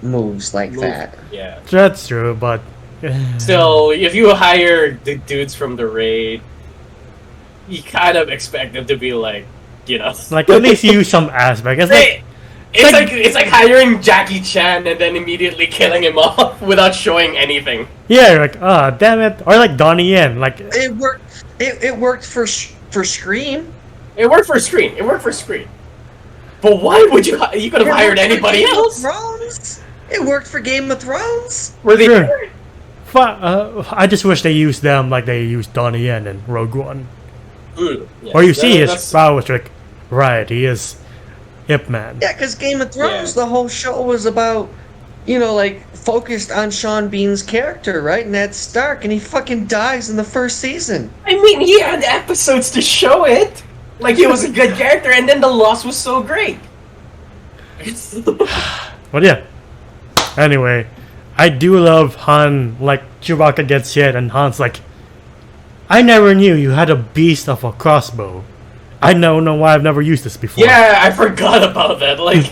moves like that. Yeah. That's true, but Still, if you hire the dudes from the raid, you kind of expect them to be like, you know, like at least use some aspect. It's like it's like hiring Jackie Chan and then immediately killing him off without showing anything. yeah, you're like damn it, or like Donnie Yen, like It worked. It worked for Scream. It worked for Scream. It worked for Scream. But why would you? You could have hired anybody else. Thrones. It worked for Game of Thrones. Were they? Sure. I just wish they used them like they used Donnie Yen in Rogue One. Yeah. Or you see his prowess, like, right, he is Ip Man. Yeah, because Game of Thrones, the whole show was about, you know, like, focused on Sean Bean's character, right? Ned Stark, and he fucking dies in the first season. I mean, he had episodes to show it. Like, he was a good character, and then the loss was so great. But yeah. Anyway, I do love Han, like, Chewbacca gets hit, and Han's like, I never knew you had a beast of a crossbow. I don't know why I've never used this before. Yeah, I forgot about that. Like,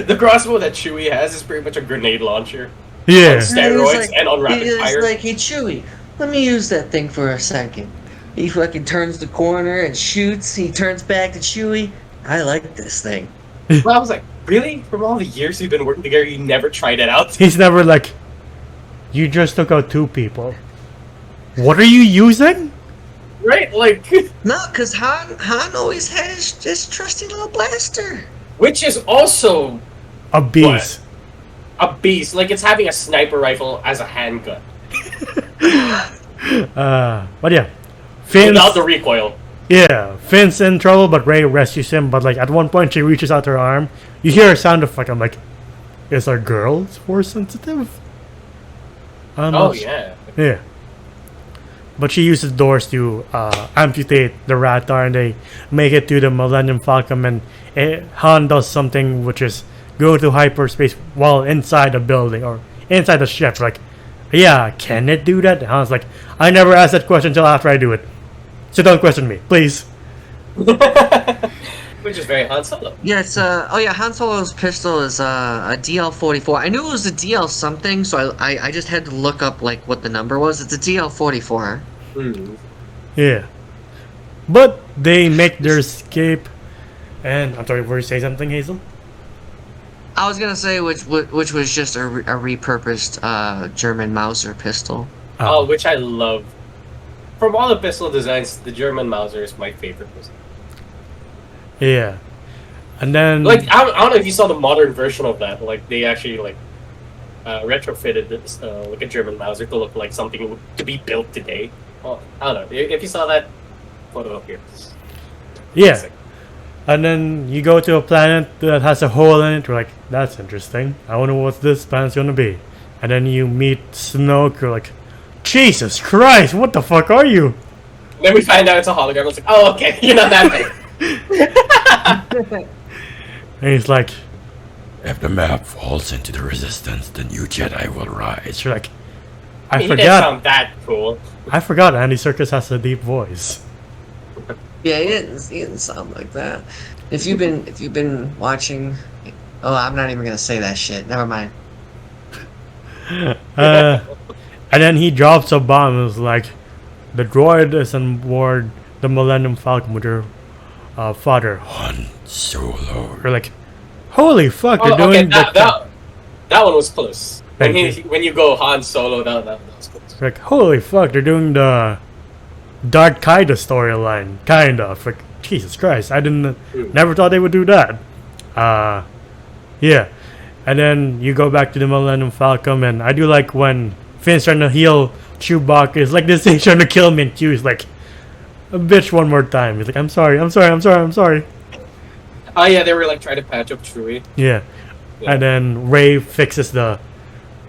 the crossbow that Chewie has is pretty much a grenade launcher. Yeah. On steroids and on rapid He's fire. like, hey, Chewie, let me use that thing for a second. He fucking turns the corner and shoots. He turns back to Chewie. I like this thing. Well, I was like, really? From all the years we've been working together, you never tried it out? He's never like, you just took out 2 people. What are you using? Right? Like, No, because Han always had his trusty little blaster. which is also A beast. a beast. Like, it's having a sniper rifle as a handgun. But yeah. Finn's, Without the recoil. yeah, Finn's in trouble, but Rey rescues him. But like at one point, she reaches out her arm. You hear a sound effect. I'm like, is our girls force sensitive? Oh, yeah. Yeah. But she uses doors to amputate the Ratar, and they make it to the Millennium Falcon. And Han does something which is go to hyperspace while inside a building or inside the ship. Like, yeah, can it do that? And Han's like, I never asked that question until after I do it. So don't question me, please. Which is very Han Solo. Yeah, it's Han Solo's pistol is a DL-44. I knew it was a DL something, so I just had to look up like what the number was. It's a DL-44. Yeah. But they make their escape. And I'm sorry, were you say something, Hazel? I was gonna say which was just a repurposed German Mauser pistol. Oh, which I love. From all the pistol designs, the German Mauser is my favorite pistol. Yeah. And then Like, I don't know if you saw the modern version of that. Like, they actually, like, retrofitted this, like a German Mauser to look like something to be built today. Well, I don't know. If you saw that photo up here. yeah. And then you go to a planet that has a hole in it. You're like, that's interesting. I wonder what this planet's gonna be. And then you meet Snoke. You're like, Jesus Christ, what the fuck are you? Then we find out it's a hologram. I was like, oh, okay, you're not that big. And he's like, If the map falls into the resistance, the new Jedi will rise. you're like, I He didn't forgot. sound that cool. I forgot Andy Serkis has a deep voice. Yeah, he didn't sound like that. If you've been watching, oh, I'm not even gonna say that shit. Never mind. And then he drops a bomb and is like, the droid is on board the Millennium Falcon with your father. Han Solo. You're like, holy fuck, Oh, they're okay, doing that one was close. Thank When you go Han Solo, that was close. like, holy fuck, they're doing the Darth Kaida storyline, kind of. Like, Jesus Christ, I never thought they would do that. Yeah. And then you go back to the Millennium Falcon, and I do like when Finn's trying to heal Chewbacca. It's like this thing trying to kill me, and Chewie's like, a bitch one more time. He's like, I'm sorry. Oh yeah, they were like trying to patch up Chewie. Yeah. And then Rey fixes the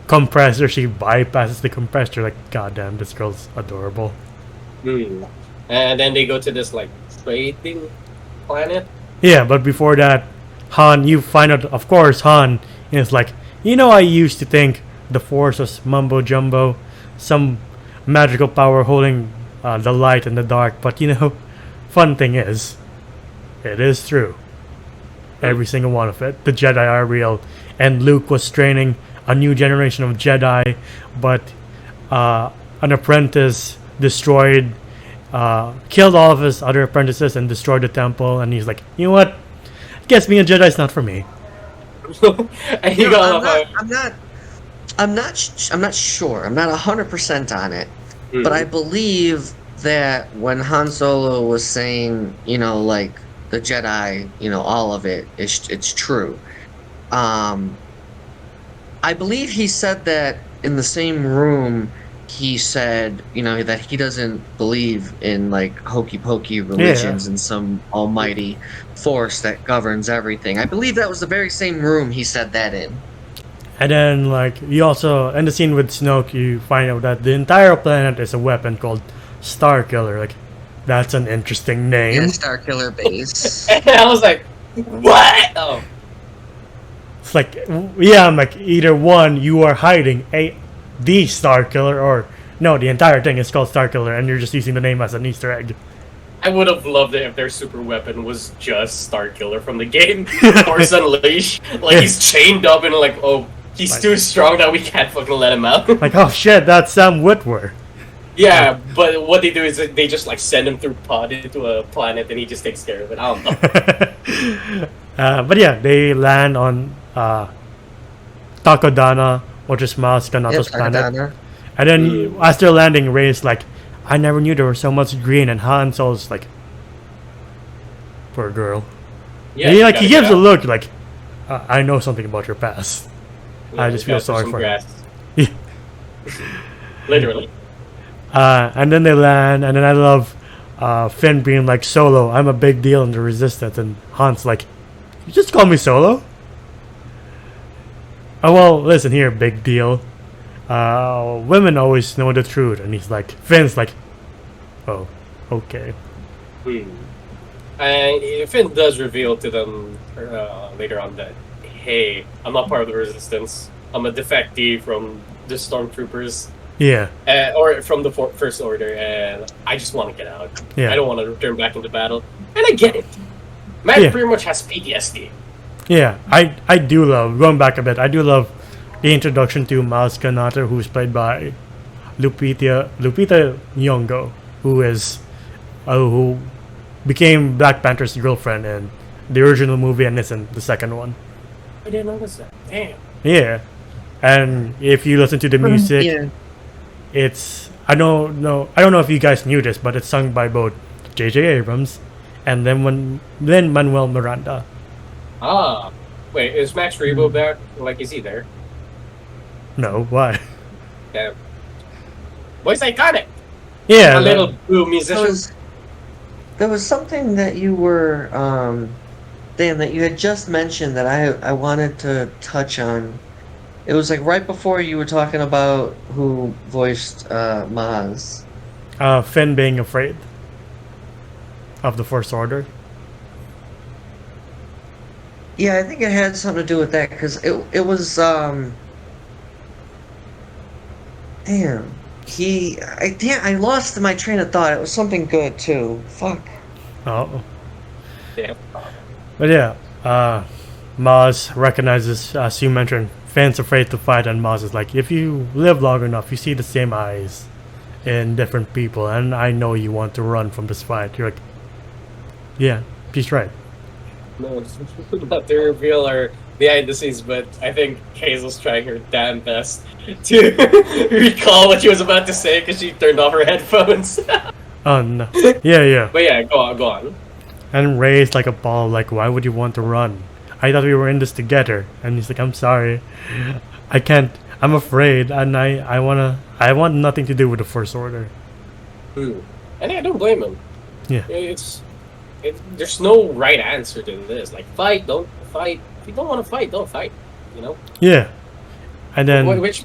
compressor. She bypasses the compressor. Like, goddamn, this girl's adorable. And then they go to this like trade thing. planet. Yeah, but before that, Han, you find out, of course, Han is like, I used to think the Force was mumbo jumbo, some magical power holding the light in the dark, but fun thing is, it is true. Every single one of it. The Jedi are real, and Luke was training a new generation of Jedi, but an apprentice destroyed, killed all of his other apprentices and destroyed the temple, and he's like, you know what? Guess being a Jedi is not for me. And he got I'm not sure. I'm not 100% on it, but I believe that when Han Solo was saying, like the Jedi, all of it, it's true. I believe he said that in the same room. He said, that he doesn't believe in like hokey pokey religions and some almighty force that governs everything. I believe that was the very same room he said that in. And then, like, you also, in the scene with Snoke, you find out that the entire planet is a weapon called Starkiller. Like, that's an interesting name. Yeah, Starkiller base. And I was like, what? Oh. It's like, yeah, I'm like, either one, you are hiding the Starkiller, or no, the entire thing is called Starkiller, and you're just using the name as an Easter egg. I would have loved it if their super weapon was just Starkiller from the game. Force Unleashed. Like, he's chained up and like, oh, he's too strong that we can't fucking let him out. Like, oh shit, that's Sam Witwer. Yeah, but what they do is they just like send him through pod into a planet and he just takes care of it. I don't know. But yeah, they land on Takodana, which is Maz Kanato's planet. And then as they're landing, Rey's like, I never knew there was so much green, and Han Solo's like, poor girl. Yeah, and he gives a look like, I know something about your past. Yeah, I just feel sorry for her. Yeah. Literally. And then they land, and then I love Finn being like, Solo, I'm a big deal in the Resistance, and Han's like, you just call me Solo? Oh, well, listen here, big deal. Women always know the truth, and he's like, Finn's like, oh, okay. And Finn does reveal to them later on that, hey, I'm not part of the Resistance. I'm a defectee from the Stormtroopers. Yeah. Or from the First Order, and I just want to get out. Yeah. I don't want to return back into battle. And I get it. Man pretty much has PTSD. Yeah, I do love, going back a bit, I do love the introduction to Maz Kanata, who's played by Lupita Nyong'o, who became Black Panther's girlfriend in the original movie and is in the second one. I didn't notice that. Damn. Yeah, and if you listen to the music, it's I don't know if you guys knew this, but it's sung by both J.J. Abrams and then Manuel Miranda. Ah, wait, is Max Rebo back? Like, is he there? No, why? Damn. Boy's iconic. Yeah, a little blue musician. There was something that you were, Dan, that you had just mentioned that I wanted to touch on. It was like right before you were talking about who voiced Maz. Finn being afraid of the First Order. Yeah, I think it had something to do with that, because it was, damn. I lost my train of thought. It was something good, too. Fuck. Oh. Damn. But yeah, Maz recognizes, as you mentioned, Finn's afraid to fight, and Maz is like, if you live long enough, you see the same eyes in different people, and I know you want to run from this fight. You're like, yeah, he's right. No, not to reveal her behind the scenes, but I think Hazel's trying her damn best to recall what she was about to say because she turned off her headphones. Oh no. Yeah. But yeah, go on. And Rey's like a ball, like, why would you want to run? I thought we were in this together. And he's like, I'm sorry. I can't. I'm afraid, and I want nothing to do with the First Order. And I don't blame him. Yeah. There's no right answer to this. Like, fight, don't fight. If you don't want to fight, don't fight. You know? Yeah. And then which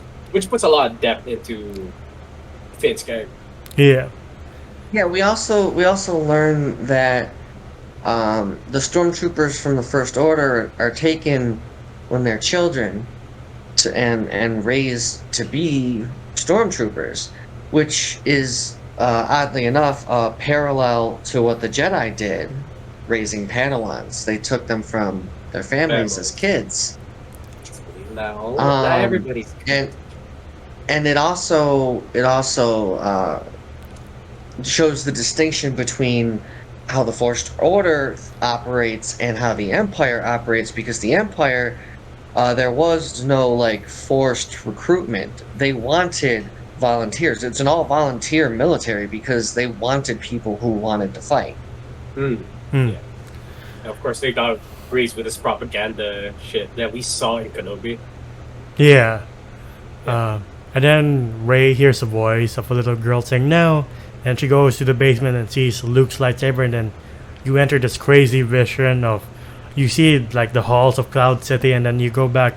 puts a lot of depth into Finn's character. Yeah. Yeah, we also learn that the stormtroopers from the First Order are taken when they're children and raised to be stormtroopers, which is oddly enough a parallel to what the Jedi did, raising Padawans. They took them from their families as kids. No, not everybody's. And it also shows the distinction between how the Force Order operates and how the Empire operates, because the Empire, there was no like forced recruitment. They wanted volunteers. It's an all-volunteer military because they wanted people who wanted to fight. Yeah. Of course, they got raised with this propaganda shit that we saw in Kenobi. Yeah. And then Rey hears a voice of a little girl saying no, and she goes to the basement and sees Luke's lightsaber, and then you enter this crazy vision of, you see like the halls of Cloud City, and then you go back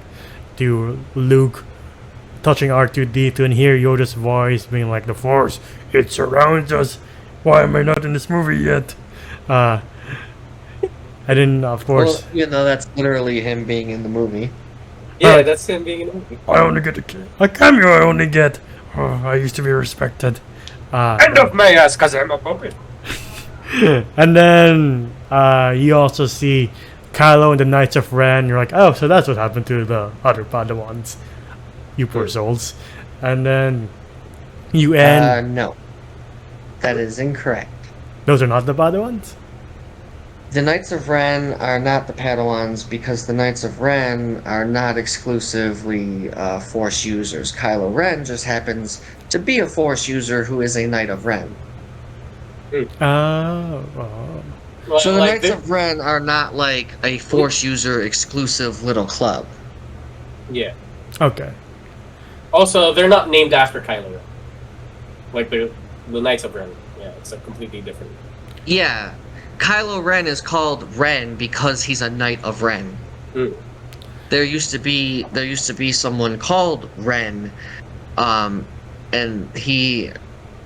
to Luke touching R2-D2 and hear Yoda's voice being like, the Force, it surrounds us. Why am I not in this movie yet? And then of course, Well, you know, that's literally him being in the movie. Yeah, that's him being in the movie. I only get a cameo. I only get. Oh, I used to be respected. End of my ass, cause I'm a puppet. And then you also see Kylo and the Knights of Ren. You're like, oh, so that's what happened to the other Padawans. You poor souls. And then you end. No. That is incorrect. Those are not the Padawans? The Knights of Ren are not the Padawans because the Knights of Ren are not exclusively Force users. Kylo Ren just happens to be a Force user who is a Knight of Ren. Oh. Well, So the like, Knights of Ren are not like a Force user exclusive little club. Yeah. Okay. Also, they're not named after Kylo Ren. Like the Knights of Ren. Yeah, it's a completely different. Yeah. Kylo Ren is called Ren because he's a Knight of Ren. There used to be someone called Ren, and he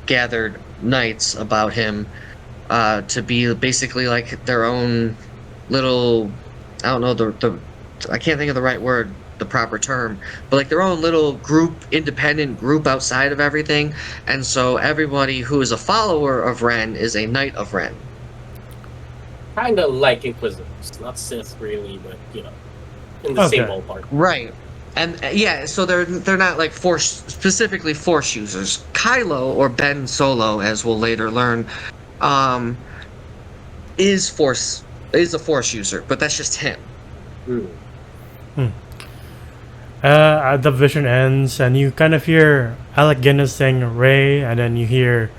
gathered knights about him to be basically like their own little, I don't know I can't think of the right word, the proper term, but like their own little group, independent group outside of everything. And so everybody who is a follower of Ren is a Knight of Ren. Kind of like Inquisitors, not Sith really, but you know, in the same ballpark. Right. And yeah, so they're not like specifically Force users. Kylo, or Ben Solo, as we'll later learn, is a Force user, but that's just him. The vision ends, and you kind of hear Alec Guinness saying Rey, and then you hear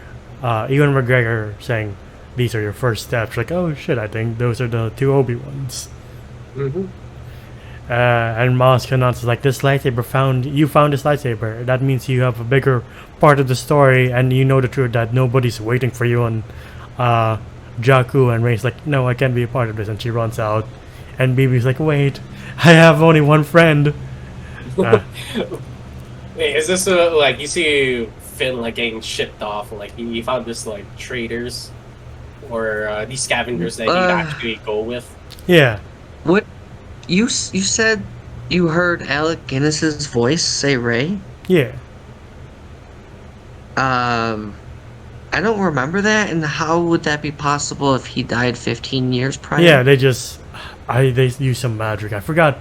Ewan McGregor saying, "These are your first steps." Like, oh shit, I think those are the two Obi-Wans. And Mosk announces like, this lightsaber you found this lightsaber. That means you have a bigger part of the story, and you know the truth that nobody's waiting for you on Jakku. And Rey's like, no, I can't be a part of this, and she runs out. And BB's like, wait, I have only one friend. Wait, is this like you see Finn like getting shipped off? Like he found this like traders or these scavengers that he'd actually go with? Yeah. What you said? You heard Alec Guinness's voice say Rey? Yeah. I don't remember that, and how would that be possible if he died 15 years prior? Yeah, they use some magic. I forgot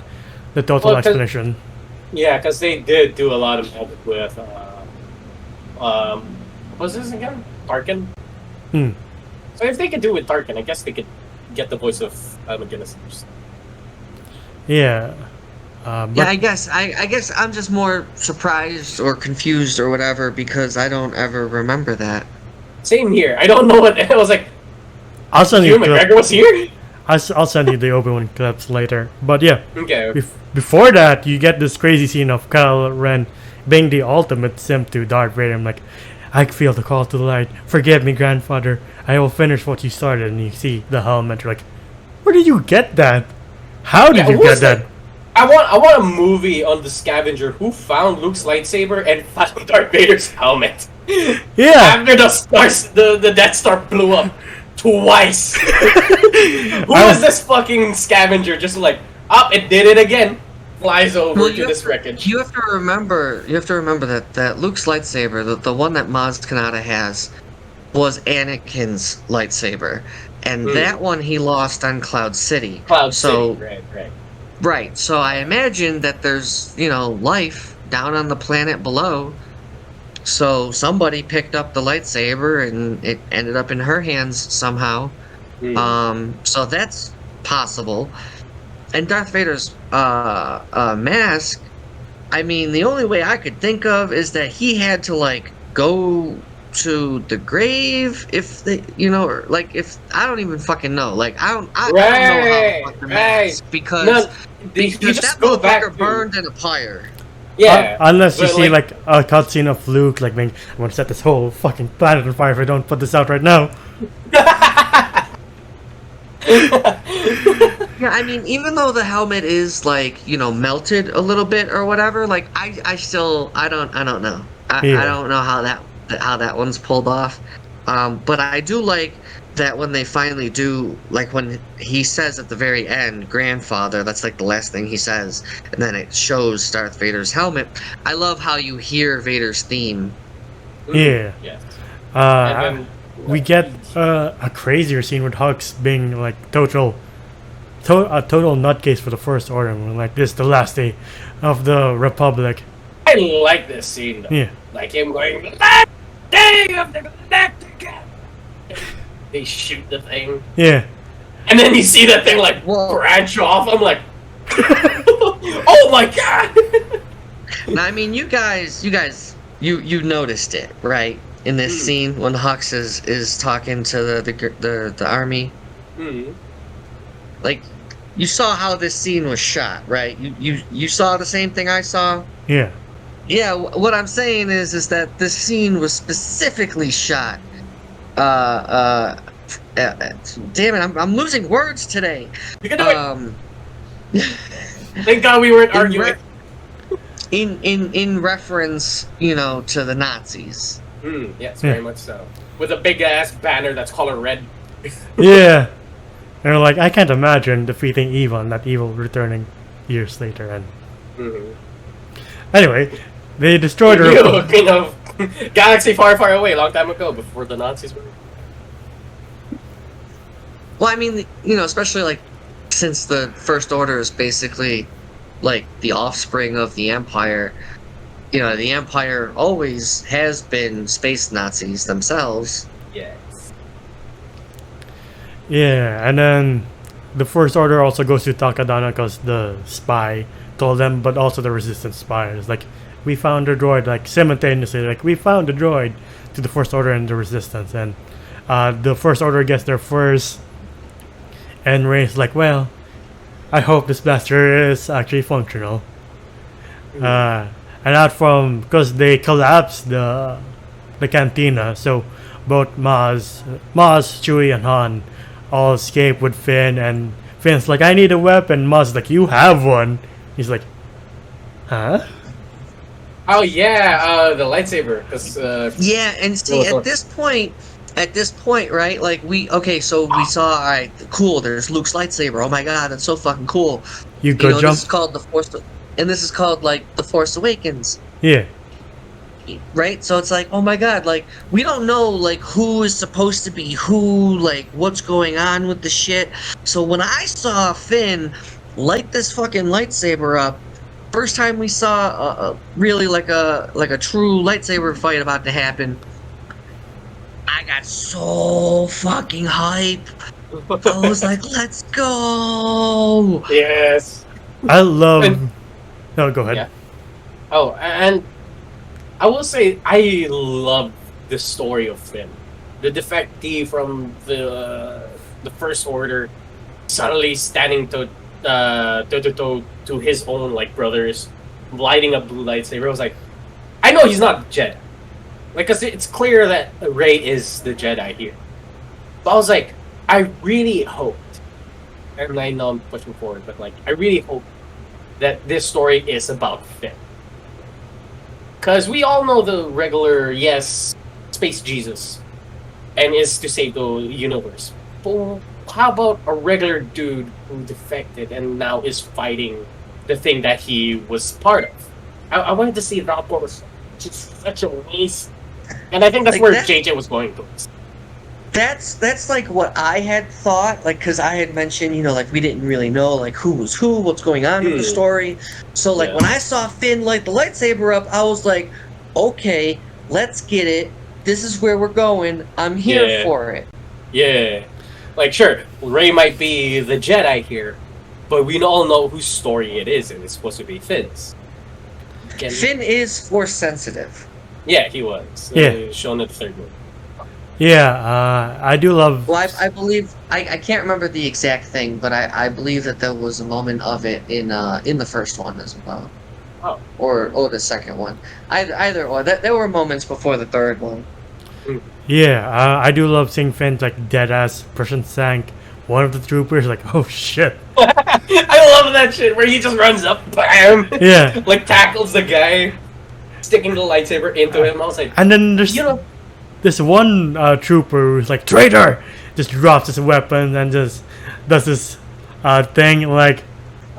the total explanation. Yeah, because they did do a lot of magic with what was this again? Tarkin? So if they could do it with Tarkin, I guess they could get the voice of McGinnis. Yeah. Yeah, I guess I'm just more surprised or confused or whatever because I don't ever remember that. Same here. I don't know what I was like. I'll send you. McGregor was here. I'll send you the Obi-Wan clips later. But yeah. Okay. Before that, you get this crazy scene of Kylo Ren being the ultimate simp to Darth Vader. I'm like, I feel the call to the light. Forgive me, grandfather. I will finish what you started. And you see the helmet. You're like, where did you get that? How did you get that? I want a movie on the scavenger who found Luke's lightsaber and found Darth Vader's helmet. Yeah. After the Death Star blew up. twice. Who is this fucking scavenger? Just like, it did it again. Flies over to this wreckage. You have to remember that Luke's lightsaber, the one that Maz Kanata has, was Anakin's lightsaber, and that one he lost on Cloud City. City, right. Right. So I imagine that there's life down on the planet below. So somebody picked up the lightsaber and it ended up in her hands somehow. So that's possible. And Darth Vader's mask, I mean, the only way I could think of is that he had to like go to the grave if they, or like if I don't even fucking know. Like I don't know how to fuck the mask because that motherfucker burned in a pyre. Yeah, unless you see like a cutscene of Luke like being, I'm gonna set this whole fucking planet on fire if I don't put this out right now. Yeah, I mean, even though the helmet is like melted a little bit or whatever, like I don't know. I don't know how that one's pulled off. But I do like that when they finally do, like when he says at the very end, grandfather, that's like the last thing he says, and then it shows Darth Vader's helmet. I love how you hear Vader's theme. Yeah. Yes. We get a crazier scene with Hux being like a total nutcase for the First Order. And we're like, this is the last day of the Republic. I like this scene though. Yeah. Like him going, the last day of the Galactic. They shoot the thing. Yeah. And then you see that thing like branch off. I'm like, oh my god. Now, I mean, you guys, you noticed it, right? In this scene when Hux is talking to the army. Like, you saw how this scene was shot, right? You saw the same thing I saw? Yeah. Yeah, what I'm saying is that this scene was specifically shot. Damn it, I'm losing words today. You can do it. Thank God we weren't arguing. In reference, to the Nazis. Yes, very much so. With a big ass banner that's color red. Yeah. And we're like, I can't imagine defeating evil and that evil returning years later. And anyway, they destroyed her. Galaxy far, far away, long time ago, before the Nazis were. Well, I mean, especially like since the First Order is basically like the offspring of the Empire. The Empire always has been space Nazis themselves. Yes. Yeah, and then the First Order also goes to Takadana because the spy told them, but also the Resistance spies. Like, we found a droid, like, simultaneously, like, we found a droid to the First Order and the Resistance. And the First Order gets there first, and Rey's like, well, I hope this blaster is actually functional. And not from, because they collapsed the cantina, so both Maz, Chewie, and Han all escape with Finn, and Finn's like, I need a weapon. Maz like, you have one. He's like, huh? Oh yeah, the lightsaber. Yeah, and see, at this point, right? Like so we saw, all right, cool. There's Luke's lightsaber. Oh my god, that's so fucking cool. You go jump. This is called the Force, and this is called like the Force Awakens. Yeah. Right, so it's like, oh my god, like we don't know like who is supposed to be who, like what's going on with the shit. So when I saw Finn light this fucking lightsaber up, first time we saw really like a true lightsaber fight about to happen, I got so fucking hype. I was like, let's go. Yes. I love. No, go ahead. Yeah. Oh, and I will say I love the story of Finn, the defectee from the First Order, suddenly standing toe to toe to his own like brothers, lighting a blue lightsaber. I was like, I know he's not Jedi, like, cause it's clear that Rey is the Jedi here. But I was like, I really hoped, and I know I'm pushing forward, but like, I really hope that this story is about Finn. Because we all know the regular, yes, Space Jesus. and is to save the universe. But how about a regular dude who defected and now is fighting the thing that he was part of? I wanted to see that was just such a waste, and I think that's Like where that- JJ was going towards. That's like what I had thought, like, because I had mentioned, like, we didn't really know, like, who was who, what's going on with the story. So, like, Yeah. when I saw Finn light the lightsaber up, I was like, okay, let's get it. This is where we're going. I'm here Yeah. for it. Yeah, like sure, Rey might be the Jedi here, but we all know whose story it is, and it's supposed to be Finn's. Again, Finn is force sensitive. yeah, he was. Yeah. Shown in the third movie. Yeah, I do love. Well, I believe I can't remember the exact thing, but I believe that there was a moment of it in the first one as well. Oh. Or the second one. Either or. There were moments before the third one. Yeah, I do love seeing Finn's like dead ass person sank one of the troopers. Like, oh shit. I love that shit where he just runs up, bam, Yeah, like tackles the guy, sticking the lightsaber into him. I was like, and then there's you know, this one trooper who's like traitor, just drops his weapon and just does this thing like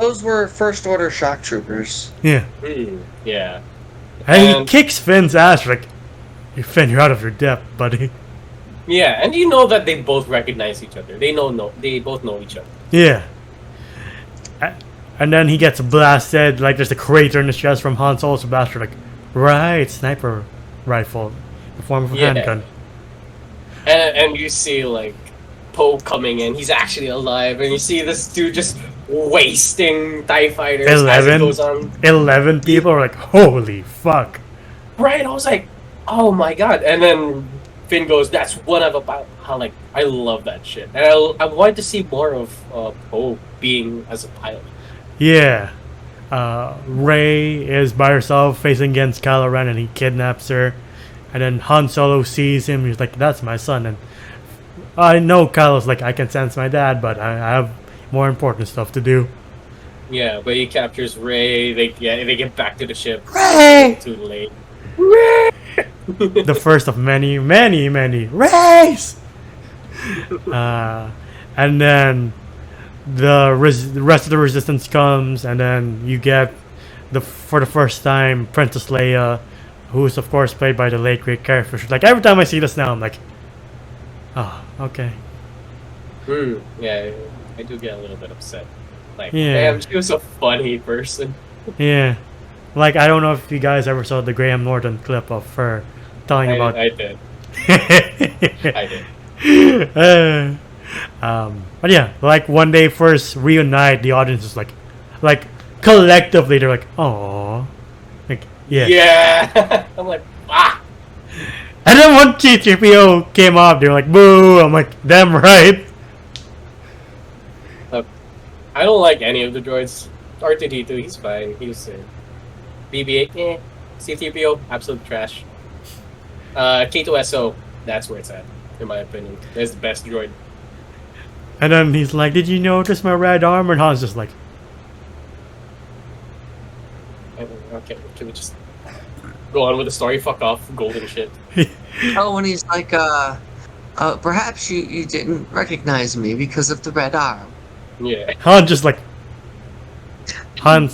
Those were first order shock troopers. yeah, yeah, and he And- kicks Finn's ass like, "You Finn, you're out of your depth, buddy." yeah, and you know that they both recognize each other. They both know each other. Yeah. And then he gets blasted, like there's a crater in his chest from Han Solo's blaster, like, right, sniper rifle, in the form of a Yeah. handgun. And you see like Poe coming in. He's actually alive, and you see this dude just wasting TIE fighters as it 11? goes on. 11 people are like, holy fuck. Right, I was like, oh my god. And then Finn goes, that's one of about how like I love that shit. And I wanted to see more of Poe being as a pilot. Yeah. Rey is by herself facing against Kylo Ren and he kidnaps her. And then Han Solo sees him, he's like, that's my son. And I know Kylo's like, I can sense my dad, but I have more important stuff to do. Yeah, but he captures Rey. They get back to the ship. Rey! Too late. The first of many, many, many Reys! And then the rest of the resistance comes, and then you get for the first time Princess Leia, who's of course played by the late great Carrie Fisher. Like every time I see this now, I'm like, oh, okay. Yeah, I do get a little bit upset. Like, Yeah. damn, she was a funny person. Yeah, like I don't know if you guys ever saw the Graham Norton clip of her talking about. I did. I did. But yeah, like when they first reunite, the audience is like collectively they're like, oh, like yeah. Yeah. I'm like, ah. And then when C-3PO came up, they were like, boo. I'm like, damn right. I don't like any of the droids. R2-D2, he's fine. He was BB-8, eh. C-3PO, absolute trash. K2SO, that's where it's at, in my opinion. That's the best droid. And then he's like, did you notice my red armor? And Han's just like, Okay, can we just go on with the story? Fuck off, golden shit. Oh, when he's like, perhaps you didn't recognize me because of the red arm. Yeah. Han's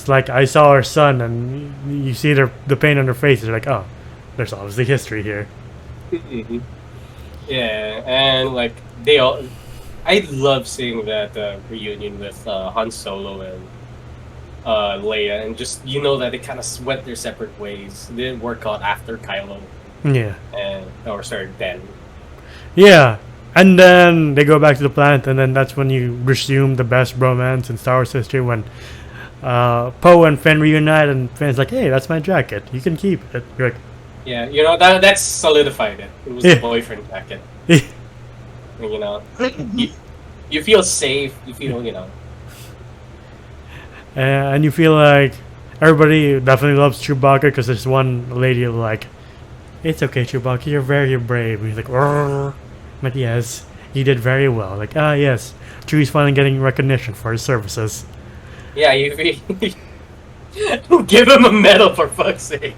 like, I saw her son, and you see the pain on their faces. They're like, oh, there's obviously history here. Mhm. Yeah, and like I love seeing that reunion with Han Solo and Leia, and just that they kind of went their separate ways. They didn't work out after Kylo Yeah. Ben. Yeah. And then they go back to the planet, and then that's when you resume the best bromance in Star Wars history when Poe and Finn reunite, and Finn's like, hey, that's my jacket. You can keep it. You're like, Yeah, that's solidified it. It was Yeah. the boyfriend jacket. yeah. And, you feel safe. You feel, And you feel like everybody definitely loves Chewbacca because there's one lady like, it's okay, Chewbacca, you're very brave. And he's like, "Rrrr." But yes, you did very well. Like, yes, Chewie's finally getting recognition for his services. Yeah, you give him a medal for fuck's sake.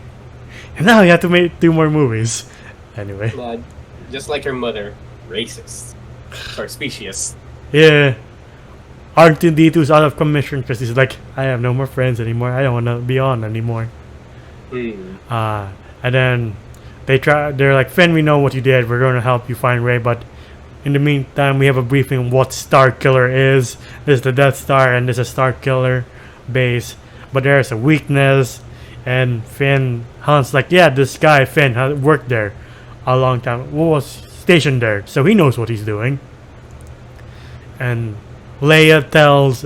And now you have to make 2 more movies. Anyway. Just like her mother. racist. Or specious. Yeah. R2D2's out of commission because he's like, I have no more friends anymore. I don't want to be on anymore. And then they're like, Finn, we know what you did. We're going to help you find Rey, but in the meantime, we have a briefing on what Star Killer is. This is the Death Star, and this is Star Killer base. But there's a weakness, and Han's like, yeah, this guy, Finn, has worked there a long time. Was stationed there, so he knows what he's doing. And Leia tells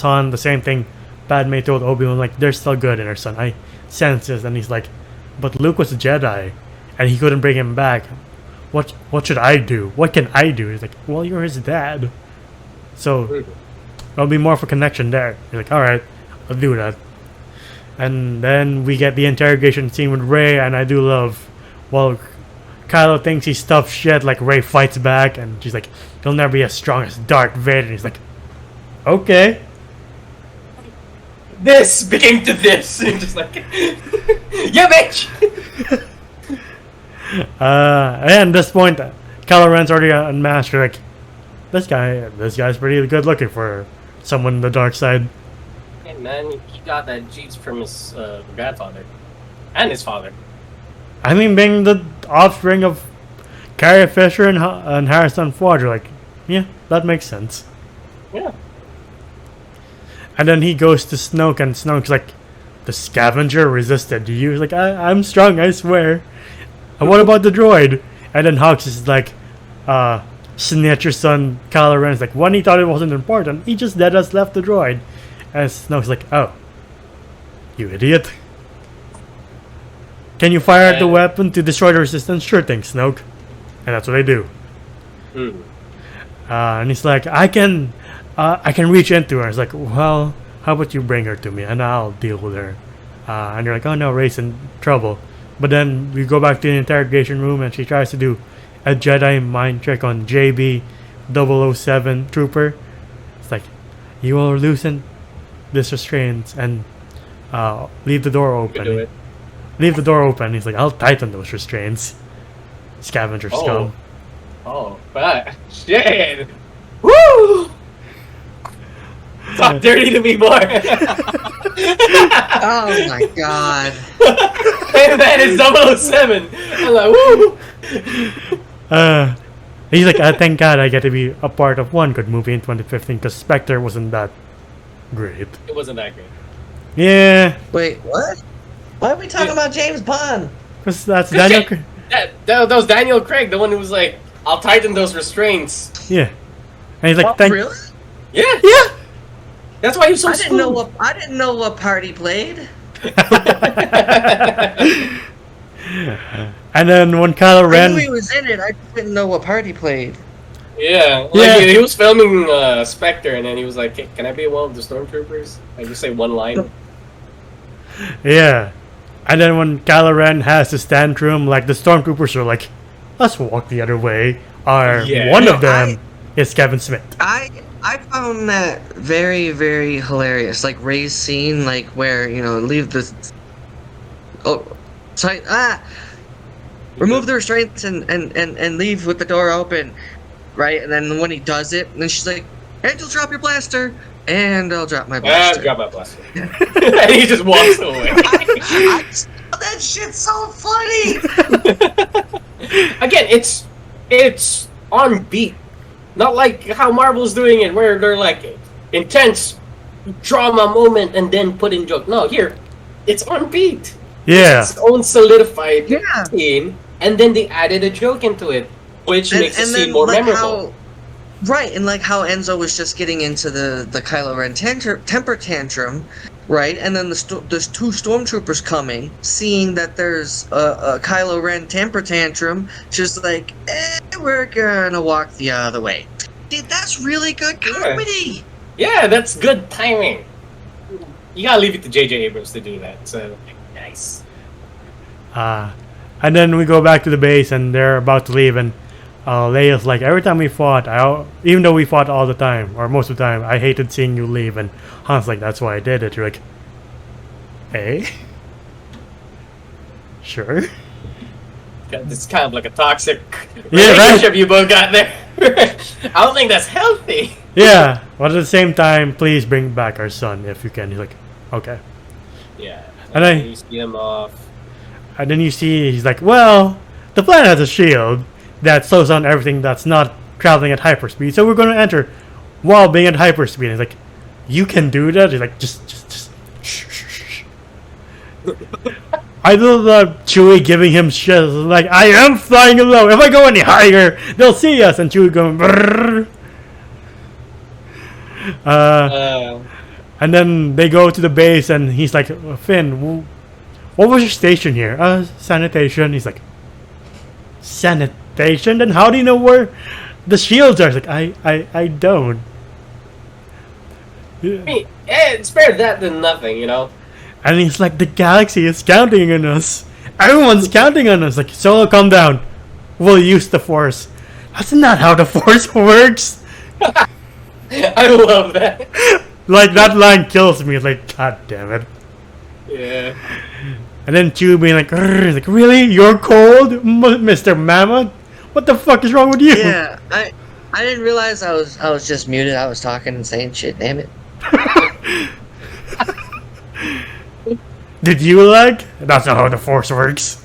Han the same thing Padme told Obi-Wan, like, they're still good in her son. I sense this, and he's like, but Luke was a Jedi, and he couldn't bring him back. What should I do? What can I do? He's like, well, you're his dad. So, there'll be more of a connection there. He's like, alright, I'll do that. And then we get the interrogation scene with Rey, and I do love, well, Kylo thinks he's tough shit, like Rey fights back, and she's like, he'll never be as strong as Darth Vader. And he's like, okay. This became to this. And just like, yeah, bitch! And at this point, Kylo Ren's already unmasked. You're like, this guy's pretty good looking for someone in the dark side. Hey man, he got that genes from his grandfather. And his father. I mean, being the offspring of Carrie Fisher and Harrison Ford, you're like, yeah, that makes sense. Yeah. And then he goes to Snoke, and Snoke's like, the scavenger resisted you. He's like, I'm strong, I swear. And what about the droid? And then Hux is like, snitch your son, Kylo Ren's like, when he thought it wasn't important, he just let us left the droid. And Snoke's like, oh, you idiot. Can you fire the weapon to destroy the resistance? Sure thing, Snoke. And that's what they do. And he's like, I can reach into her. It's like, well, how about you bring her to me and I'll deal with her. And you're like, oh no, Rey's in trouble. But then we go back to the interrogation room, and she tries to do a Jedi mind trick on JB 007 Trooper. It's like, you will loosen this restraints and leave the door open. Leave the door open. He's like, I'll tighten those restraints. Scavenger scum. Oh, but shit! Woo! Talk dirty to me, boy. Oh my god. Hey man, it's 007. I'm like, woo! He's like, thank God I get to be a part of one good movie in 2015 because Spectre wasn't that great. It wasn't that great. Yeah. Wait, what? Why are we talking about James Bond? Because that's Daniel Craig. That was Daniel Craig, the one who was like, I'll tighten those restraints. Yeah. And he's like, really? Yeah. Yeah. That's why he was so I didn't know what part he played. And then when Kylo Ren, I knew he was in it. I didn't know what part he played. Yeah, like he was filming Spectre, and then he was like, hey, "Can I be one of the stormtroopers?" I just say one line. Yeah, and then when Kylo Ren has his tantrum, like the stormtroopers are like, "Let's walk the other way." One of them is Kevin Smith. I found that very, very hilarious. Like Rey's scene, like where leave the remove the restraints and leave with the door open, right? And then when he does it, and then she's like, "Angel, drop your blaster," and I'll drop my blaster. Drop my blaster. And he just walks away. That shit's so funny. Again, it's on beat, not like how Marvel's doing it, where they're like intense drama moment and then put in joke. No, here it's on beat. Yeah, it's its own solidified scene, and then they added a joke into it, which makes the scene more memorable. Right, and like how Enzo was just getting into the Kylo Ren temper tantrum, right? And then there's two stormtroopers coming, seeing that there's a Kylo Ren temper tantrum, just like, we're gonna walk the other way. Dude, that's really good comedy. Yeah, that's good timing. You gotta leave it to J.J. Abrams to do that. So nice. And then we go back to the base, and they're about to leave, and Leia's like, every time we fought, even though we fought all the time, or most of the time, I hated seeing you leave. And Han's like, that's why I did it. You're like, hey? Sure. It's kind of like a toxic Yeah, right. relationship you both got there. I don't think that's healthy. Yeah, but at the same time, please bring back our son if you can. He's like, okay. Yeah. And then you see him off. And then you see he's like, well, the planet has a shield that slows down everything that's not traveling at hyperspeed, so we're going to enter while being at hyperspeed. And he's like, you can do that? He's like, just shh, shh, shh. I love Chewie giving him shit. Like, I am flying low. If I go any higher, they'll see us. And Chewie going, brrr. And then they go to the base, and he's like, Finn, what was your station here? Sanitation. He's like, sanitation? Then how do you know where the shields are? He's like, I don't. I mean, it's better that than nothing, you know? And he's like, the galaxy is counting on us. Everyone's counting on us. Like, Solo, calm down. We'll use the Force. That's not how the Force works. I love that. Like, that line kills me. It's like, god damn it. Yeah. And then Chewie being like, really? You're cold, Mr. Mammoth? What the fuck is wrong with you? Yeah, I didn't realize I was just muted. I was talking and saying shit. Damn it. Did you like? That's not how the Force works.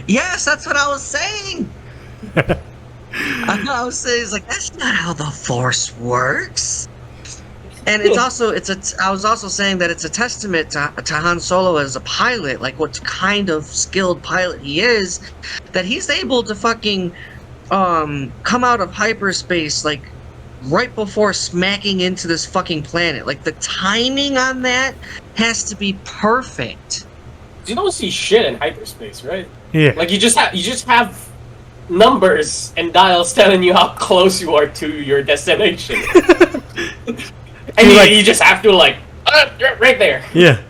Yes, that's what I was saying. I was saying, it's like, that's not how the Force works. And it's also I was also saying that it's a testament to Han Solo as a pilot, like what kind of skilled pilot he is, that he's able to fucking come out of hyperspace like right before smacking into this fucking planet. Like the timing on that has to be perfect. You don't see shit in hyperspace, right? Yeah. Like you just have numbers and dials telling you how close you are to your destination. And you just have to like, right there. Yeah.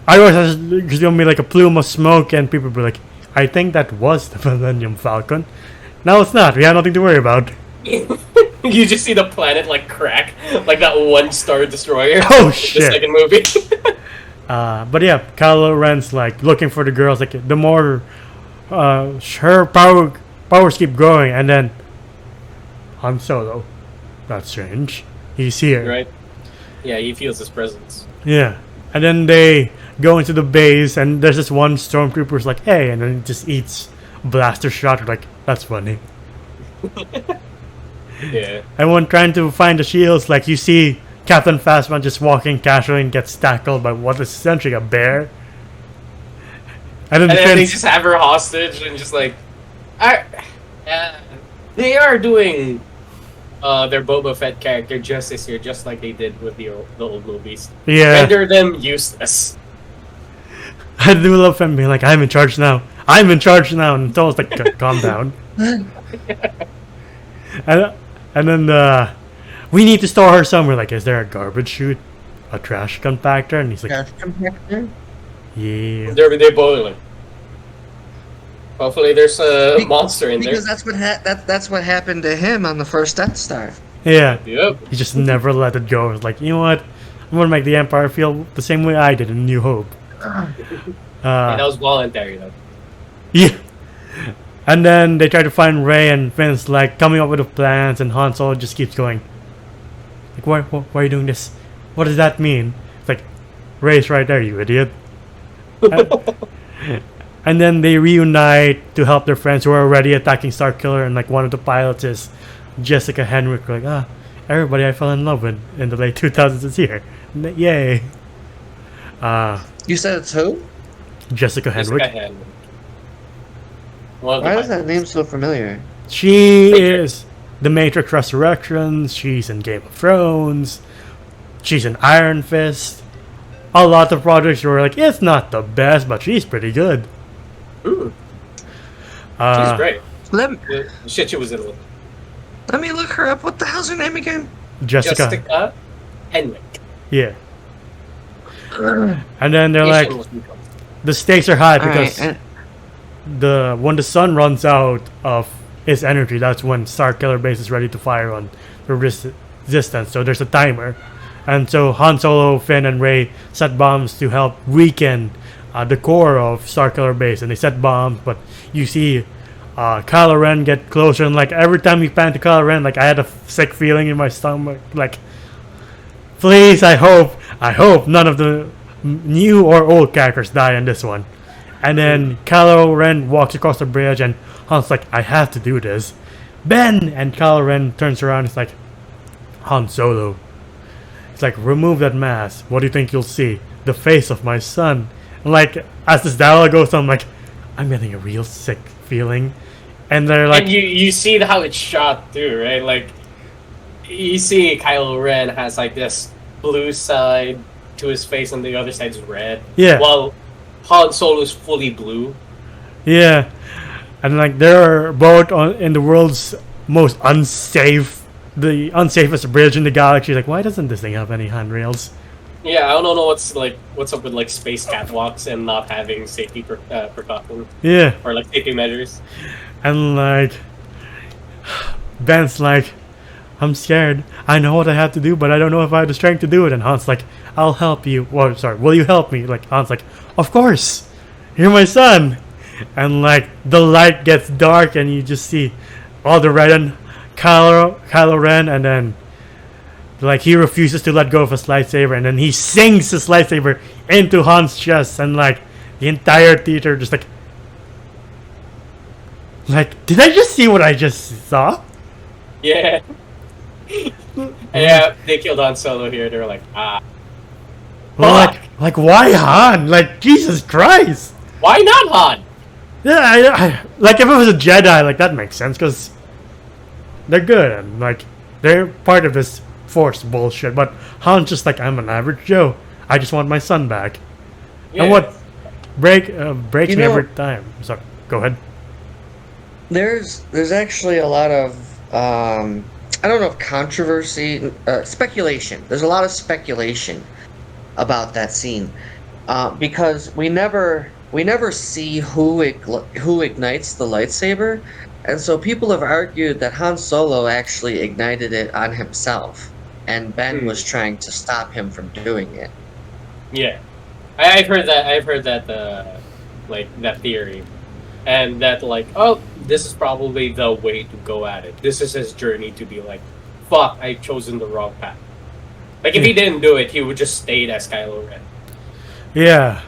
Otherwise, there's gonna be like a plume of smoke, and people be like, I think that was the Millennium Falcon. No, it's not. We have nothing to worry about. You just see the planet like crack, like that one Star Destroyer. Oh The shit. second movie. But yeah, Kylo Ren's like looking for the girls. Like the more her powers keep growing, and then Han Solo. That's strange. He's here. Right. Yeah, he feels his presence. Yeah. And then they go into the base, and there's this one stormtrooper's like, hey, and then he just eats a blaster shot. We're like, that's funny. Yeah. And when trying to find the shields, like you see Captain Phasma just walking casually and gets tackled by what is essentially a bear. And then, They just have her hostage and just like, they are doing their Boba Fett character justice here, just like they did with the old movies. yeah, Render them useless. I do love him being like, I'm in charge now. I'm in charge now. And Solo's like, calm down. And then we need to store her somewhere. Like, is there a garbage chute? A trash compactor? And he's like, yeah. They're boiling. Hopefully there's a monster in there. Because that's what happened to him on the first Death Star. Yeah. Yep. He just never let it go. It's like, you know what? I'm going to make the Empire feel the same way I did in New Hope. And that was voluntary though. Yeah. And then they try to find Rey, and Finn's like coming up with the plans, and Han Solo just keeps going. Like, why are you doing this? What does that mean? It's like, Rey's right there, you idiot. And then they reunite to help their friends who are already attacking Starkiller, and like one of the pilots is Jessica Henwick. Like, everybody I fell in love with in the late 2000s is here. Yay. You said it's who? Jessica Henwick. Why is that name so familiar? She is the Matrix Resurrections. She's in Game of Thrones. She's in Iron Fist. A lot of projects were like, it's not the best, but she's pretty good. Ooh. She's great. Let Shit, she was in it. me look her up. What the hell's her name again? Jessica Henwick. Yeah. And then they're like, the stakes are high because when the sun runs out of its energy, that's when Starkiller Base is ready to fire on the resistance. So there's a timer. And so Han Solo, Finn, and Rey set bombs to help weaken the core of Starkiller Base, and they set bombs. But you see Kylo Ren get closer, and like every time we pan to Kylo Ren, like I had a sick feeling in my stomach. Like, please, I hope none of the new or old characters die in this one. And then Kylo Ren walks across the bridge, and Han's like, I have to do this. Ben! And Kylo Ren turns around, it's like, Han Solo. It's like, remove that mask. What do you think you'll see? The face of my son. And like, as this dialogue goes on, I'm like, I'm getting a real sick feeling. And they're like... And you see how it's shot too, right? Like, you see Kylo Ren has like this blue side to his face and the other side's red. Yeah. While Han Solo's fully blue. Yeah. And like, they're both in the world's most unsafe, the unsafest bridge in the galaxy. Like, why doesn't this thing have any handrails? Yeah, I don't know what's up with like space catwalks and not having safety precautions. Yeah. Or like safety measures. And like, Ben's like, I'm scared. I know what I have to do, but I don't know if I have the strength to do it. And Han's like, I'll help you. Well, sorry, will you help me? Like, Han's like, of course. You're my son. And like, the light gets dark, and you just see all the red and Kylo Ren, and then like he refuses to let go of his lightsaber, and then he sinks his lightsaber into Han's chest, and like the entire theater just like, did I just see what I just saw? Yeah. Yeah, they killed Han Solo here. They were like, ah. Well, like why Han? Like, Jesus Christ. Why not Han? Yeah, I like if it was a Jedi, like that makes sense because they're good and like they're part of this Force bullshit. But Han's just like, I'm an average Joe. I just want my son back. Yeah. And what breaks me every time. Sorry, go ahead. There's actually a lot of I don't know if controversy, speculation. There's a lot of speculation about that scene because we never see who ignites the lightsaber, and so people have argued that Han Solo actually ignited it on himself, and Ben was trying to stop him from doing it. Yeah, I've heard that like that theory, and that like, oh, this is probably the way to go at it. This is his journey to be like, fuck, I've chosen the wrong path. Like if he didn't do it, he would just stayed as Kylo Ren. Yeah.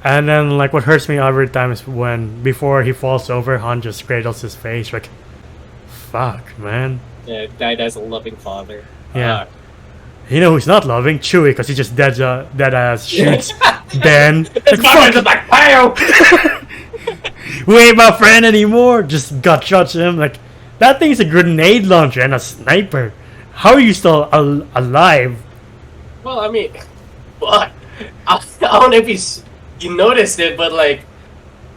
And then, like, what hurts me every time is when, before he falls over, Han just cradles his face. Like, fuck, man. Yeah, died as a loving father. Yeah. You know who's not loving? Chewie, because he just dead ass shoots Ben. His father's just like, wow! We ain't my friend anymore. Just gut shots him. Like, that thing's a grenade launcher and a sniper. How are you still alive? Well, I mean, what? I don't know if you noticed it, but like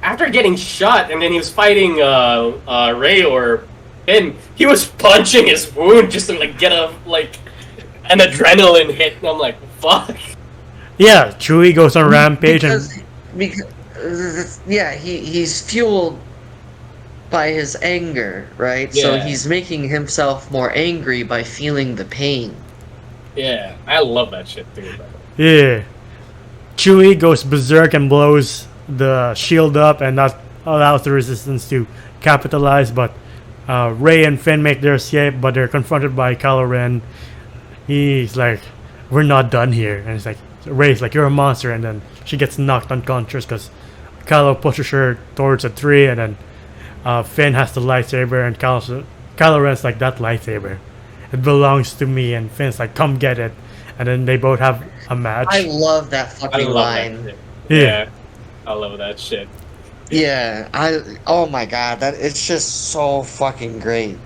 after getting shot and then he was fighting Rey or Finn, he was punching his wound just to like get an adrenaline hit, and I'm like, fuck. Yeah, Chewie goes on rampage because he's fueled by his anger, right? Yeah. So he's making himself more angry by feeling the pain. Yeah, I love that shit too. Yeah. Chewie goes berserk and blows the shield up, and that allows the resistance to capitalize, but Rey and Finn make their escape, but they're confronted by Kylo Ren. He's like, we're not done here. And it's like, Rey's like, you're a monster, and then she gets knocked unconscious because Kylo pushes her towards a tree, and then Finn has the lightsaber, and Kylo Ren's like, that lightsaber, it belongs to me, and Finn's like, come get it. And then they both have a match. I love that fucking line. Yeah, I love that shit. Yeah, oh my god, it's just so fucking great.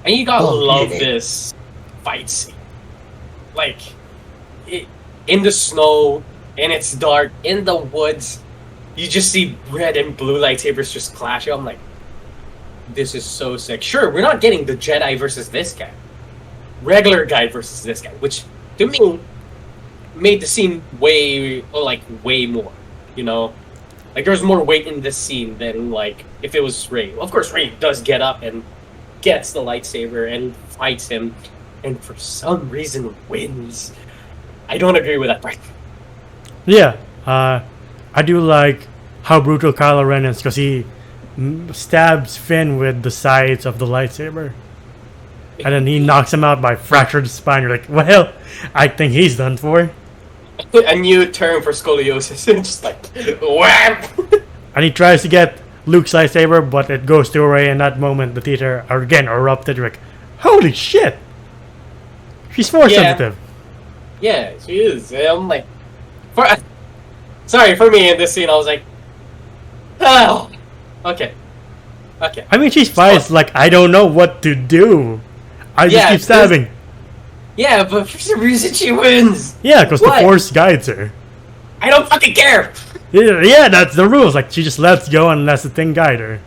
And you gotta love this fight scene. Like, in the snow, and it's dark, in the woods, you just see red and blue lightsabers just clashing. I'm like, this is so sick. Sure, we're not getting the Jedi versus this guy. Regular guy versus this guy, which to me made the scene way more, you know? Like, there's more weight in this scene than, like, if it was Rey. Of course, Rey does get up and gets the lightsaber and fights him, and for some reason wins. I don't agree with that part. Yeah. I do like how brutal Kylo Ren is because he stabs Finn with the sides of the lightsaber. And then he knocks him out by fractured spine. You're like, well, I think he's done for. A new term for scoliosis. Just like, wham! And he tries to get Luke's lightsaber, but it goes to Rey. In that moment, the theater again erupted. You're like, holy shit! She's force sensitive. Yeah, she is. I'm like, sorry, for me in this scene, I was like, oh, okay. I mean, she's fine. It's like, I don't know what to do. I just keep stabbing. Yeah, but for some reason she wins. Yeah, because the Force guides her. I don't fucking care. Yeah, that's the rules. Like, she just lets go and lets the thing guide her.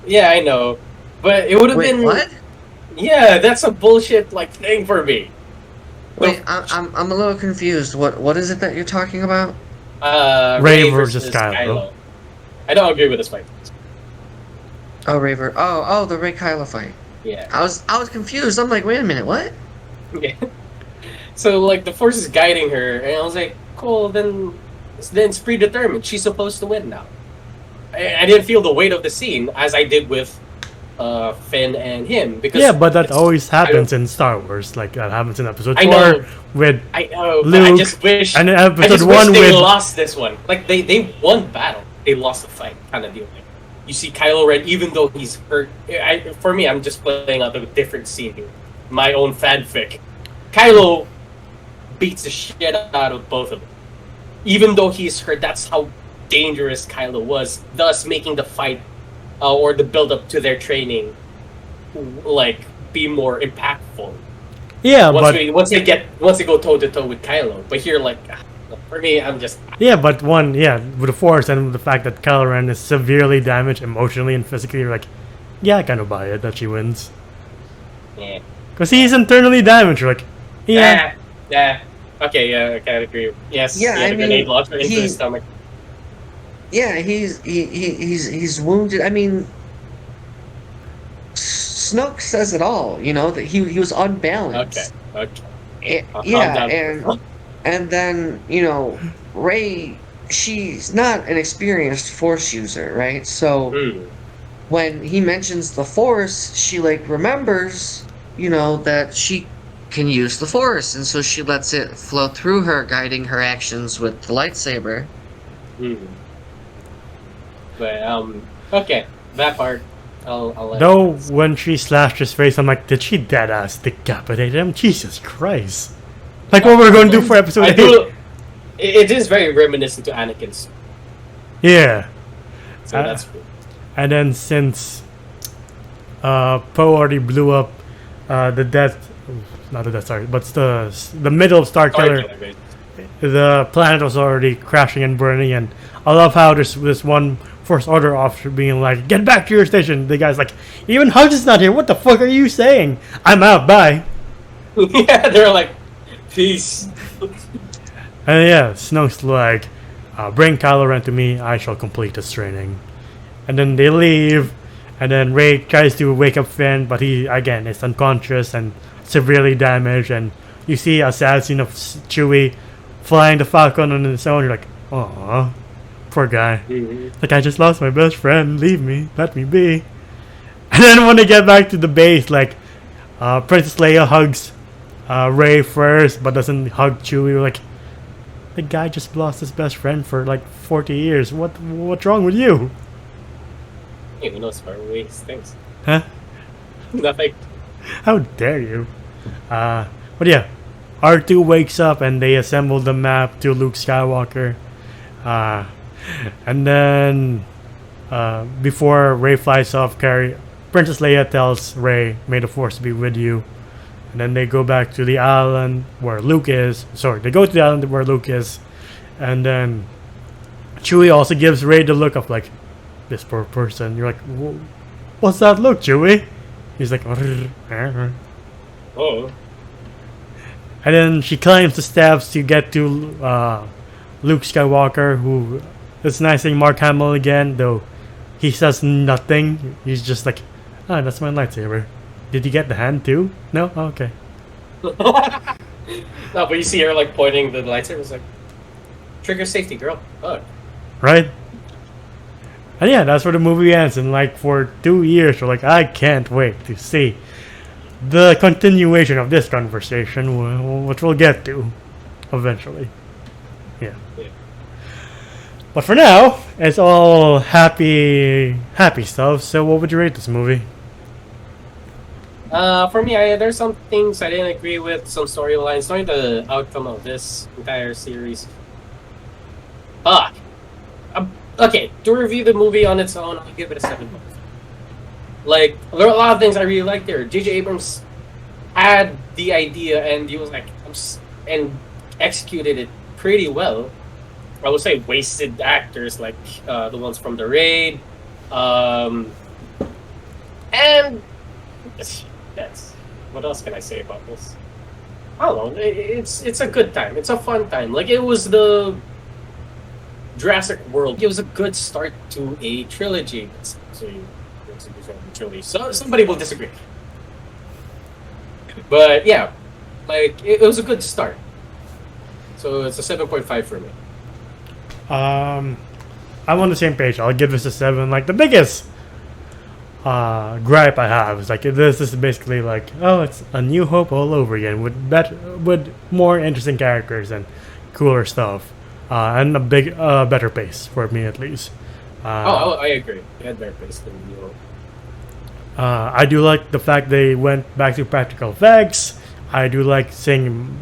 Yeah, I know. But it would have been... What? Yeah, that's a bullshit, like, thing for me. Wait, I'm a little confused. What is it that you're talking about? Rey versus Kylo. I don't agree with this fight. Oh, Raver. Oh, the Rey Kylo fight. Yeah. I was confused. I'm like, wait a minute, what? Yeah. So, like, the Force is guiding her, and I was like, cool, then it's predetermined. She's supposed to win now. I didn't feel the weight of the scene as I did with Finn and him. Because yeah, but that always happens in Star Wars. Like, that happens in Episode 4 with Luke. I just wish, and in Episode I just 1 wish they with... lost this one. Like, they won battle. They lost the fight, kind of deal. Like, you see Kylo Ren, even though he's hurt. For me, I'm just playing out a different scene here. My own fanfic. Kylo beats the shit out of both of them. Even though he's hurt, that's how dangerous Kylo was, thus making the fight or the build-up to their training like be more impactful. Yeah, once they go toe-to-toe with Kylo. But here, like, for me, I'm just... Yeah, but with the Force and the fact that Kylo Ren is severely damaged emotionally and physically, you're like, yeah, I kind of buy it that she wins. Yeah. Because he's internally damaged. You're like, yeah. Yeah. Okay, yeah, I kind of agree. Yes, yeah, he had a grenade launcher into his stomach. Yeah, he's wounded. I mean, Snoke says it all. You know that he was unbalanced. Okay. And then Rey, she's not an experienced Force user, right? So when he mentions the Force, she like remembers, that she can use the Force, and so she lets it flow through her, guiding her actions with the lightsaber. But okay, that part I'll let Though when she slashed his face, I'm like, did she deadass decapitate him? Jesus Christ! Like what we're going to do for episode 8. It is very reminiscent to Anakin's. Yeah. So that's cool. And then since Poe already blew up the Death, not the Death Star, but the middle of Star Killer, the planet was already crashing and burning. And I love how there's this one First Order officer being like, "Get back to your station." The guy's like, "Even Hux is not here. What the fuck are you saying? I'm out. Bye." Yeah, they're like, "Peace." And yeah, Snoke's like, "Bring Kylo Ren to me. I shall complete this training." And then they leave. And then Rey tries to wake up Finn, but he again is unconscious and severely damaged. And you see a sad scene of Chewie flying the Falcon on his own. You're like, "Aww, poor guy." Like, I just lost my best friend. Leave me. Let me be. And then when they get back to the base, like, Princess Leia hugs Rey first, but doesn't hug Chewie. You're like, the guy just lost his best friend for like 40 years. What's wrong with you? He knows far away things. Huh? Nothing. How dare you? But yeah, R2 wakes up and they assemble the map to Luke Skywalker. And then before Rey flies off, Princess Leia tells Rey, "May the Force be with you." And then they go back to the island where Luke is. Sorry, they go to the island where Luke is. And then Chewie also gives Rey the look of like, this poor person. You're like, what's that look, Chewie? He's like, Oh. And then she climbs the steps to get to Luke Skywalker, who is nicing Mark Hamill again, though he says nothing. He's just like, "Ah, that's my lightsaber. Did you get the hand too? No? Oh, okay." No, but you see her like pointing the lightsaber. It's like, "Trigger safety, girl." Oh. right? And yeah, that's where the movie ends. And like for 2 years, we're like, I can't wait to see the continuation of this conversation, which we'll get to eventually. Yeah. But for now, it's all happy stuff. So what would you rate this movie? For me, there's some things I didn't agree with, some storylines, not the outcome of this entire series. Okay, to review the movie on its own, I'll give it a 7. Like, there are a lot of things I really liked there. J.J. Abrams had the idea, and he was like, and executed it pretty well. I would say wasted actors like the ones from The Raid, and that's what else can I say about this? I don't know. It's a good time. It's a fun time. Like it was the Jurassic World. It was a good start to a trilogy. So somebody will disagree, but yeah, like it was a good start. So it's a 7.5 for me. I'm on the same page. I'll give this a 7. Like the biggest gripe I have is like this is basically like, oh, it's A New Hope all over again with more interesting characters and cooler stuff, and a better pace for me at least. I agree. It had better pace than New Hope. I do like the fact they went back to practical effects. I do like seeing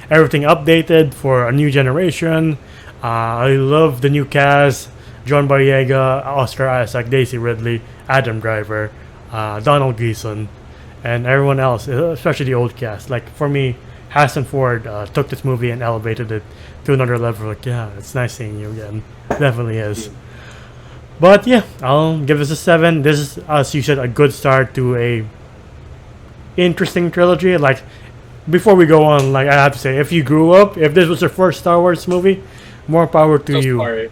everything updated for a new generation. I love the new cast: John Boyega, Oscar Isaac, Daisy Ridley, Adam Driver, Donald Gleason, and everyone else, especially the old cast. Like for me, Harrison Ford took this movie and elevated it to another level. Like, yeah, it's nice seeing you again. Definitely is. But yeah, I'll give this a 7. This is, as you said, a good start to a interesting trilogy. Like, before we go on, like I have to say, if you grew up, if this was your first Star Wars movie, more power to you. Sorry.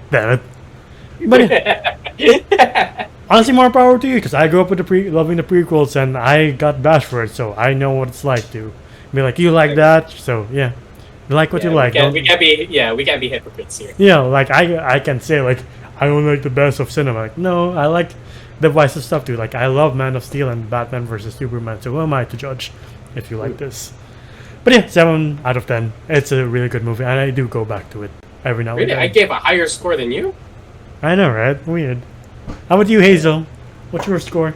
Damn it. But yeah, honestly, more power to you, because I grew up with loving the prequels, and I got bashed for it, so I know what it's like to be like, you like that, so yeah. You like what you like. We can't be hypocrites here. Yeah, like I can say like I only like the best of cinema. Like no, I like divisive stuff too. Like I love Man of Steel and Batman vs Superman. So who am I to judge if you like this? But yeah, 7 out of 10. It's a really good movie, and I do go back to it every now and Really, then. I gave a higher score than you. I know, right? Weird. How about you, Hazel? What's your score?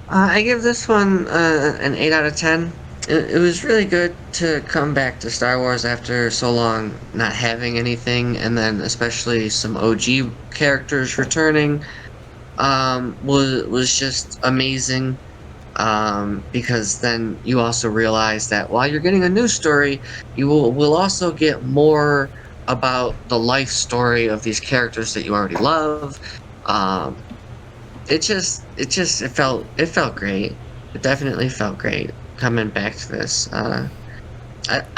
I give this one an 8 out of 10. It was really good to come back to Star Wars after so long not having anything, and then especially some OG characters returning was just amazing, because then you also realize that while you're getting a new story, you will also get more about the life story of these characters that you already love. It felt great. It definitely felt great coming back to this. I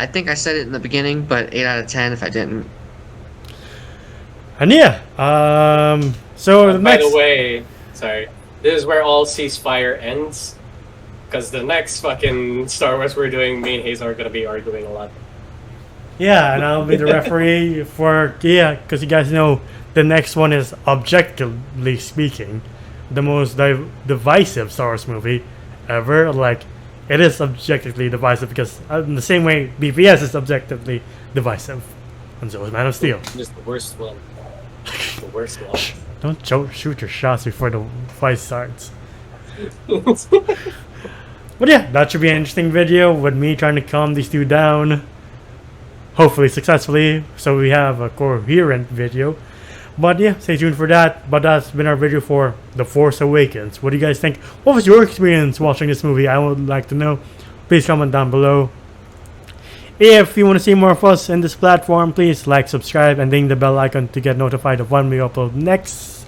think I said it in the beginning, but 8 out of 10 if I didn't. And yeah, so the By next... the way, sorry, this is where all ceasefire ends, because the next fucking Star Wars we're doing, me and Hazel are gonna be arguing a lot. Yeah, and I'll be the referee for, because you guys know the next one is, objectively speaking, the most divisive Star Wars movie ever. Like, it is objectively divisive because in the same way BVS is objectively divisive. And so is Man of Steel. Just the worst one. The worst one. Don't shoot your shots before the fight starts. But yeah, that should be an interesting video with me trying to calm these two down. Hopefully successfully, so we have a coherent video. But yeah, stay tuned for that. But that's been our video for The Force Awakens. What do you guys think? What was your experience watching this movie? I would like to know. Please comment down below. If you want to see more of us in this platform, please like, subscribe, and ding the bell icon to get notified of when we upload next.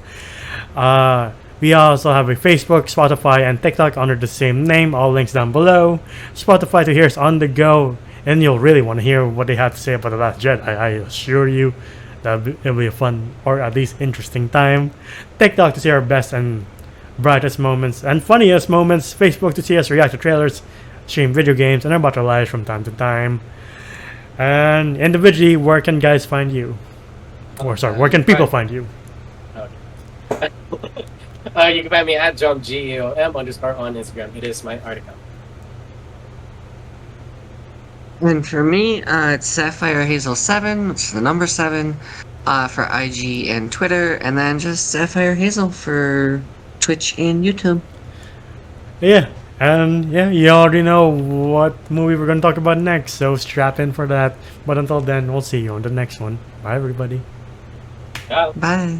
We also have a Facebook, Spotify, and TikTok under the same name. All links down below. Spotify to hear us on the go, and you'll really want to hear what they have to say about The Last Jedi. I assure you that it'll be a fun, or at least interesting time. TikTok to see our best and brightest moments and funniest moments. Facebook to see us react to trailers, stream video games, and our battle lives from time to time. And individually, where can guys find you? Or sorry, where can people find you? Okay. You can find me at JohnGEOM _ on Instagram. It is my art account. And for me, it's Sapphire Hazel 7, which is the number 7, for IG and Twitter, and then just Sapphire Hazel for Twitch and YouTube. Yeah, and yeah, you already know what movie we're gonna talk about next, so strap in for that. But until then, we'll see you on the next one. Bye, everybody. Ciao. Bye.